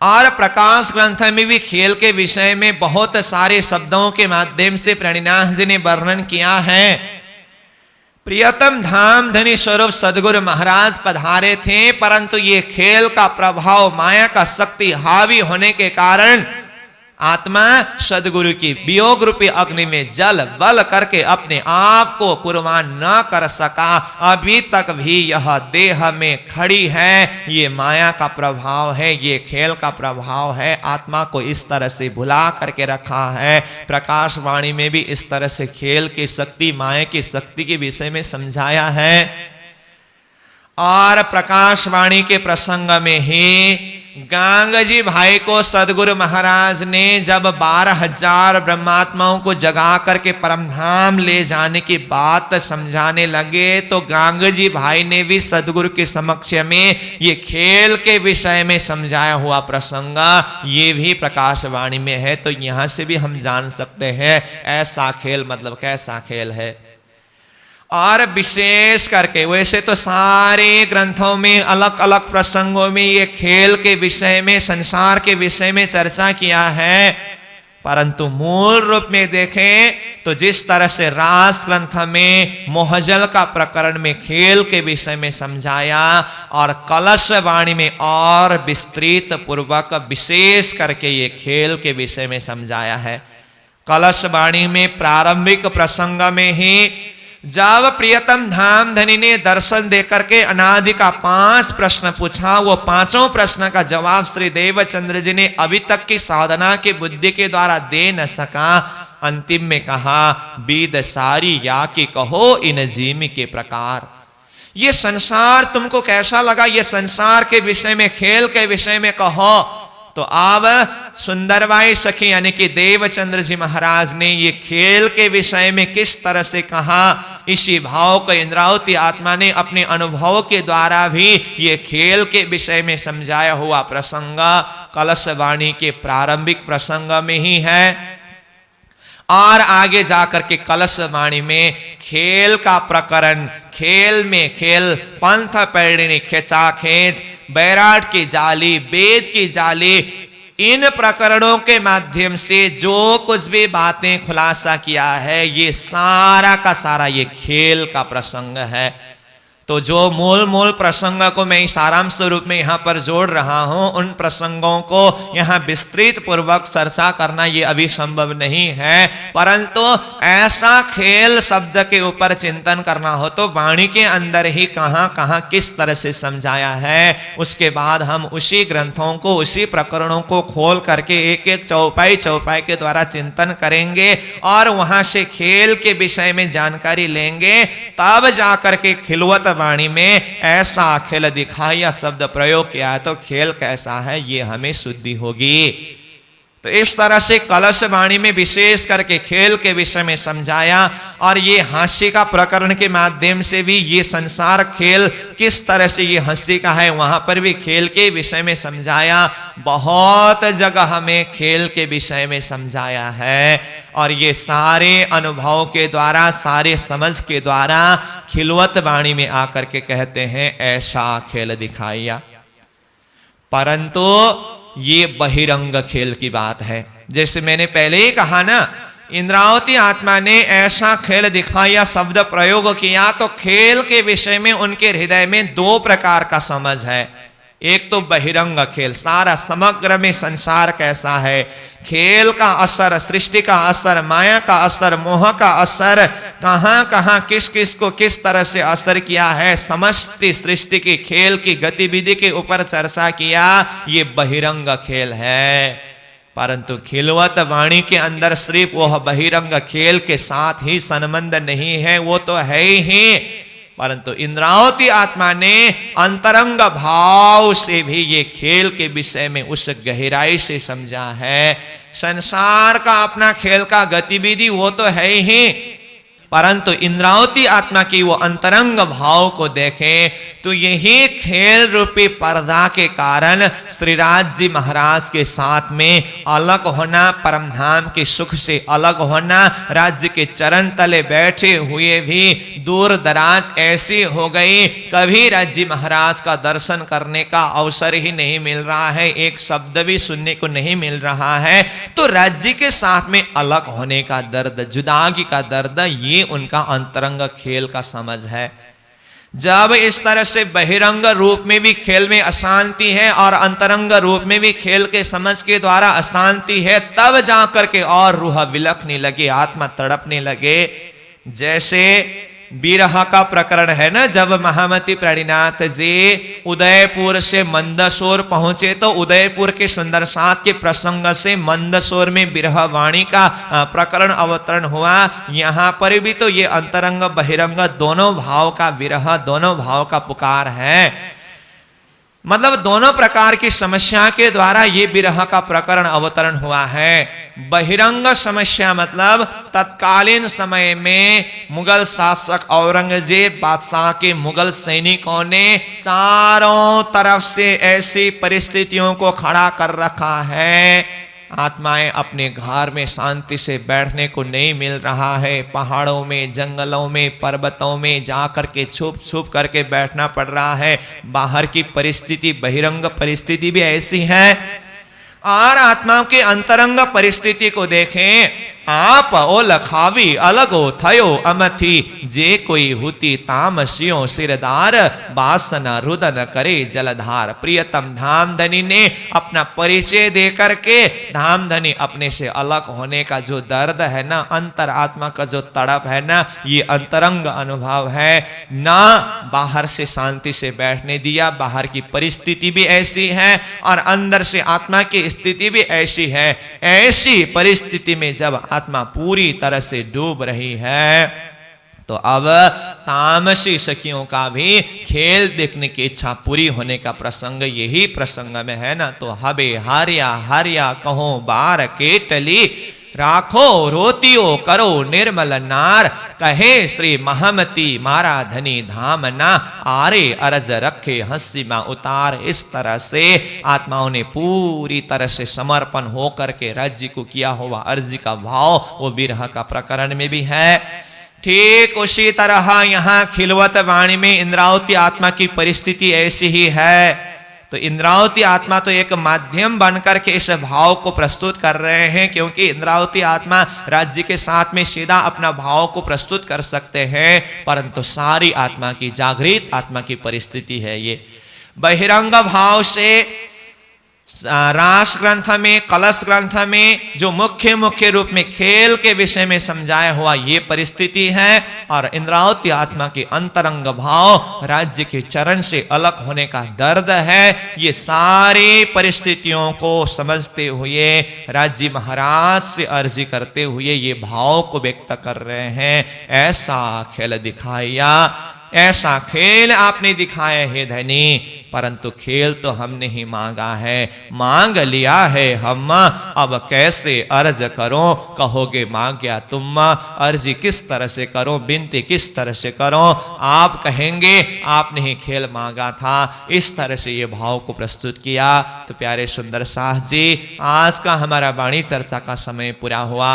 और प्रकाश ग्रंथ में भी खेल के विषय में बहुत सारे शब्दों के माध्यम से प्रणिनाथ जी ने वर्णन किया है। प्रियतम धाम धनी स्वरूप सदगुरु महाराज पधारे थे, परंतु ये खेल का प्रभाव, माया का शक्ति हावी होने के कारण आत्मा सदगुरु की वियोग रूपी अग्नि में जल बल करके अपने आप को कुर्बान न कर सका। अभी तक भी यह देह में खड़ी है। ये माया का प्रभाव है, ये खेल का प्रभाव है। आत्मा को इस तरह से भुला करके रखा है। प्रकाश वाणी में भी इस तरह से खेल की शक्ति, माया की शक्ति के विषय में समझाया है। और प्रकाश वाणी के प्रसंग में ही गांगजी भाई को सदगुरु महाराज ने जब 12,000 ब्रह्मात्माओं को जगा करके परमधाम ले जाने की बात समझाने लगे, तो गांगजी भाई ने भी सदगुरु के समक्ष में ये खेल के विषय में समझाया हुआ प्रसंग ये भी प्रकाशवाणी में है। तो यहां से भी हम जान सकते हैं ऐसा खेल मतलब कैसा खेल है। और विशेष करके वैसे तो सारे ग्रंथों में अलग अलग प्रसंगों में ये खेल के विषय में, संसार के विषय में चर्चा किया है, परंतु मूल रूप में देखें तो जिस तरह से रास ग्रंथ में मोहजल का प्रकरण में खेल के विषय में समझाया और कलश वाणी में और विस्तृत पूर्वक विशेष करके ये खेल के विषय में समझाया है। कलश वाणी में प्रारंभिक प्रसंग में ही जब प्रियतम धाम धनी ने दर्शन देकर के अनादि का 5 प्रश्न पूछा, वो 5 प्रश्न का जवाब श्री देवचंद्र जी ने अभी तक की साधना के बुद्धि के द्वारा दे न सका। अंतिम में कहा, बीद सारी या कि कहो इन जीमी के प्रकार। ये संसार तुमको कैसा लगा, ये संसार के विषय में, खेल के विषय में कहो। तो अब सुंदरबाई सखी यानी कि देवचंद्र जी महाराज ने ये खेल के विषय में किस तरह से कहा, इसी भाव को इंद्रावती आत्मा ने अपने अनुभव के द्वारा भी ये खेल के विषय में समझाया हुआ प्रसंग कलश वाणी के प्रारंभिक प्रसंग में ही है। और आगे जाकर के कलश वाणी में खेल का प्रकरण, खेल में खेल, पंथ पैरिणी खेचा खेच, बैराट की जाली, वेद की जाली, इन प्रकरणों के माध्यम से जो कुछ भी बातें खुलासा किया है, ये सारा का सारा ये खेल का प्रसंग है। तो जो मूल प्रसंग को मैं सारांश रूप में यहाँ पर जोड़ रहा हूँ, उन प्रसंगों को यहाँ विस्तृत पूर्वक चर्चा करना ये अभी संभव नहीं है, परंतु ऐसा खेल शब्द के ऊपर चिंतन करना हो तो वाणी के अंदर ही कहाँ कहाँ किस तरह से समझाया है, उसके बाद हम उसी ग्रंथों को, उसी प्रकरणों को खोल करके एक एक चौपाई के द्वारा चिंतन करेंगे और वहां से खेल के विषय में जानकारी लेंगे। तब जाकर के खिलवत वाणी में ऐसा खेल दिखाया शब्द प्रयोग किया तो खेल कैसा है ये हमें शुद्धि होगी। तो इस तरह से कलश वाणी में विशेष करके खेल के विषय में समझाया और ये हास्य का प्रकरण के माध्यम से भी ये संसार खेल किस तरह से ये हंसी का है वहां पर भी खेल के विषय में समझाया। बहुत जगह हमें खेल के विषय में समझाया है और ये सारे अनुभव के द्वारा, सारे समझ के द्वारा खिलवत वाणी में आकर के कहते हैं ऐसा खेल दिखाया। परंतु ये बहिरंग खेल की बात है। जैसे मैंने पहले ही कहा ना, इंद्रावती आत्मा ने ऐसा खेल दिखाया शब्द प्रयोग किया तो खेल के विषय में उनके हृदय में 2 प्रकार का समझ है। एक तो बहिरंग खेल, सारा समग्र में संसार कैसा है, खेल का असर, सृष्टि का असर, माया का असर, मोह का असर, कहां कहां किस किस को किस तरह से असर किया है, समस्त सृष्टि की खेल की गतिविधि के ऊपर चर्चा किया, ये बहिरंग खेल है। परंतु खिलवत वाणी के अंदर सिर्फ वह बहिरंग खेल के साथ ही संबंध नहीं है, वो तो है ही, परंतु इंद्रावती आत्मा ने अंतरंग भाव से भी ये खेल के विषय में उस गहराई से समझा है। संसार का अपना खेल का गतिविधि वो तो है ही, परंतु इंद्रावती आत्मा की वो अंतरंग भाव को देखें तो यही खेल रूपी पर्दा के कारण श्रीराज जी महाराज के साथ में अलग होना, परम धाम के सुख से अलग होना, राज्य के चरण तले बैठे हुए भी दूर दराज ऐसी हो गई, कभी राज्य महाराज का दर्शन करने का अवसर ही नहीं मिल रहा है, एक शब्द भी सुनने को नहीं मिल रहा है। तो राज्य के साथ में अलग होने का दर्द, जुदागी का दर्द, ये उनका अंतरंग खेल का समझ है। जब इस तरह से बहिरंग रूप में भी खेल में अशांति है और अंतरंग रूप में भी खेल के समझ के द्वारा अशांति है, तब जाकर के और रूह विलखने लगे, आत्मा तड़पने लगे। जैसे बिरह का प्रकरण है ना, जब महामती प्रणिनाथ जी उदयपुर से मंदसौर पहुंचे तो उदयपुर के सुंदर साथ के प्रसंग से मंदसौर में बिरह वाणी का प्रकरण अवतरण हुआ। यहाँ पर भी तो ये अंतरंग बहिरंग दोनों भाव का विरह, दोनों भाव का पुकार है, मतलब दोनों प्रकार की समस्या के द्वारा ये बिरह का प्रकरण अवतरण हुआ है। बहिरंग समस्या मतलब तत्कालीन समय में मुगल शासक औरंगजेब बादशाह के मुगल सैनिकों ने चारों तरफ से ऐसी परिस्थितियों को खड़ा कर रखा है आत्माएं अपने घर में शांति से बैठने को नहीं मिल रहा है, पहाड़ों में, जंगलों में, पर्वतों में जा करके छुप छुप करके बैठना पड़ रहा है। बाहर की परिस्थिति, बहिरंग परिस्थिति भी ऐसी है। और आत्माओं की अंतरंग परिस्थिति को देखें, आप ओ लखावी अलगो थयो अमथी, जे कोई हुती तामसियों सिरदार, बासना रुदन करे जलधार। प्रियतम धामधनी ने अपना परिचय दे करके, धामधनी अपने से अलग होने का जो दर्द है ना, अंतर आत्मा का जो तड़प है ना, ये अंतरंग अनुभव है ना। बाहर से शांति से बैठने दिया, बाहर की परिस्थिति भी ऐसी है और अंदर से आत्मा की स्थिति भी ऐसी है। ऐसी परिस्थिति में जब आत्मा पूरी तरह से डूब रही है, तो अब तामसी सखियों का भी खेल देखने की इच्छा पूरी होने का प्रसंग यही प्रसंग में है ना। तो हबे हारिया हारिया कहो बार केटली, राखो रोतियो करो निर्मल नार, कहे श्री महमती मारा धनी धाम ना, आरे अरज रखे हंसी मा उतार। इस तरह से आत्माओं ने पूरी तरह से समर्पण होकर के राज्य को किया हुआ अर्जी का भाव वो विरह का प्रकरण में भी है। ठीक उसी तरह यहाँ खिलवत वाणी में इंद्रावती आत्मा की परिस्थिति ऐसी ही है। तो इंद्रावती आत्मा तो एक माध्यम बनकर के इस भाव को प्रस्तुत कर रहे हैं, क्योंकि इंद्रावती आत्मा राज्य के साथ में सीधा अपना भाव को प्रस्तुत कर सकते हैं, परंतु सारी आत्मा की, जागृत आत्मा की परिस्थिति है ये। बहिरंग भाव से रास ग्रंथ में, कलश ग्रंथ में जो मुख्य रूप में खेल के विषय में समझाया हुआ ये परिस्थिति है, और इंद्रावती आत्मा के अंतरंग भाव राज्य के चरण से अलग होने का दर्द है। ये सारी परिस्थितियों को समझते हुए राज्य महाराज से अर्जी करते हुए ये भाव को व्यक्त कर रहे हैं। ऐसा खेल दिखाया, ऐसा खेल आपने दिखाया है धनी, परंतु खेल तो हमने ही मांगा है, मांग लिया है हम, अब कैसे अर्ज करो, कहोगे मांग्या तुम। अर्जी किस तरह से करो, विनती किस तरह से करो, आप कहेंगे आपने ही खेल मांगा था। इस तरह से ये भाव को प्रस्तुत किया। तो प्यारे सुंदर साहस जी, आज का हमारा वाणी चर्चा का समय पूरा हुआ।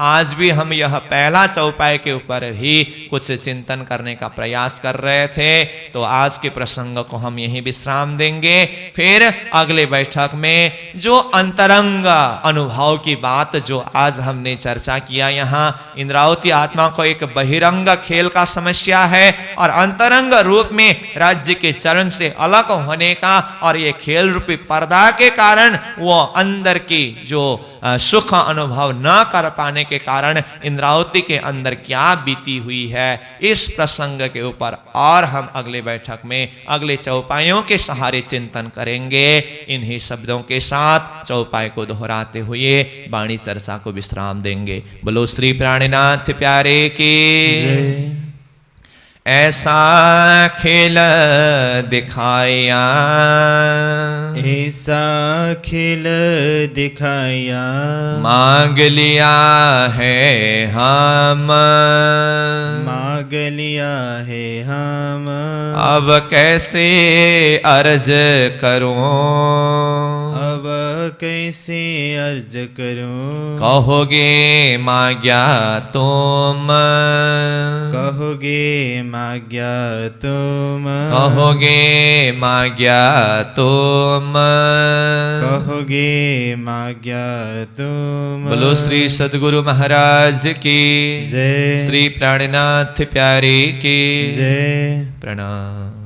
आज भी हम यह पहला चौपाई के ऊपर ही कुछ चिंतन करने का प्रयास कर रहे थे। तो आज के प्रसंग को हम यही विश्राम देंगे। फिर अगले बैठक में जो अंतरंग अनुभव की बात जो आज हमने चर्चा किया, यहाँ इंद्रावती आत्मा को एक बहिरंग खेल का समस्या है और अंतरंग रूप में राज्य के चरण से अलग होने का, और ये खेल रूपी पर्दा के कारण वो अंदर की जो सुख अनुभव न कर पाने के कारण इंद्रावती के अंदर क्या बीती हुई है, इस प्रसंग के ऊपर और हम अगले बैठक में अगले चौपाइयों के सहारे चिंतन करेंगे। इन्हीं शब्दों के साथ चौपाई को दोहराते हुए वाणी चर्चा को विश्राम देंगे। बोलो श्री प्राणनाथ प्यारे की। ऐसा खेल दिखाया, ऐसा खेल दिखाया, मांग लिया है हम, मांग लिया है हम, अब कैसे अर्ज करूं, अब कैसे अर्ज करूं, कहोगे मांग्या तुम, कहोगे मांग्या तुम, कहोगे मांग्या तुम, कहोगे मांग्या तुम। बोलो श्री सद्गुरु महाराज की जय, श्री प्राणनाथ प्यारे की जय। प्रणाम।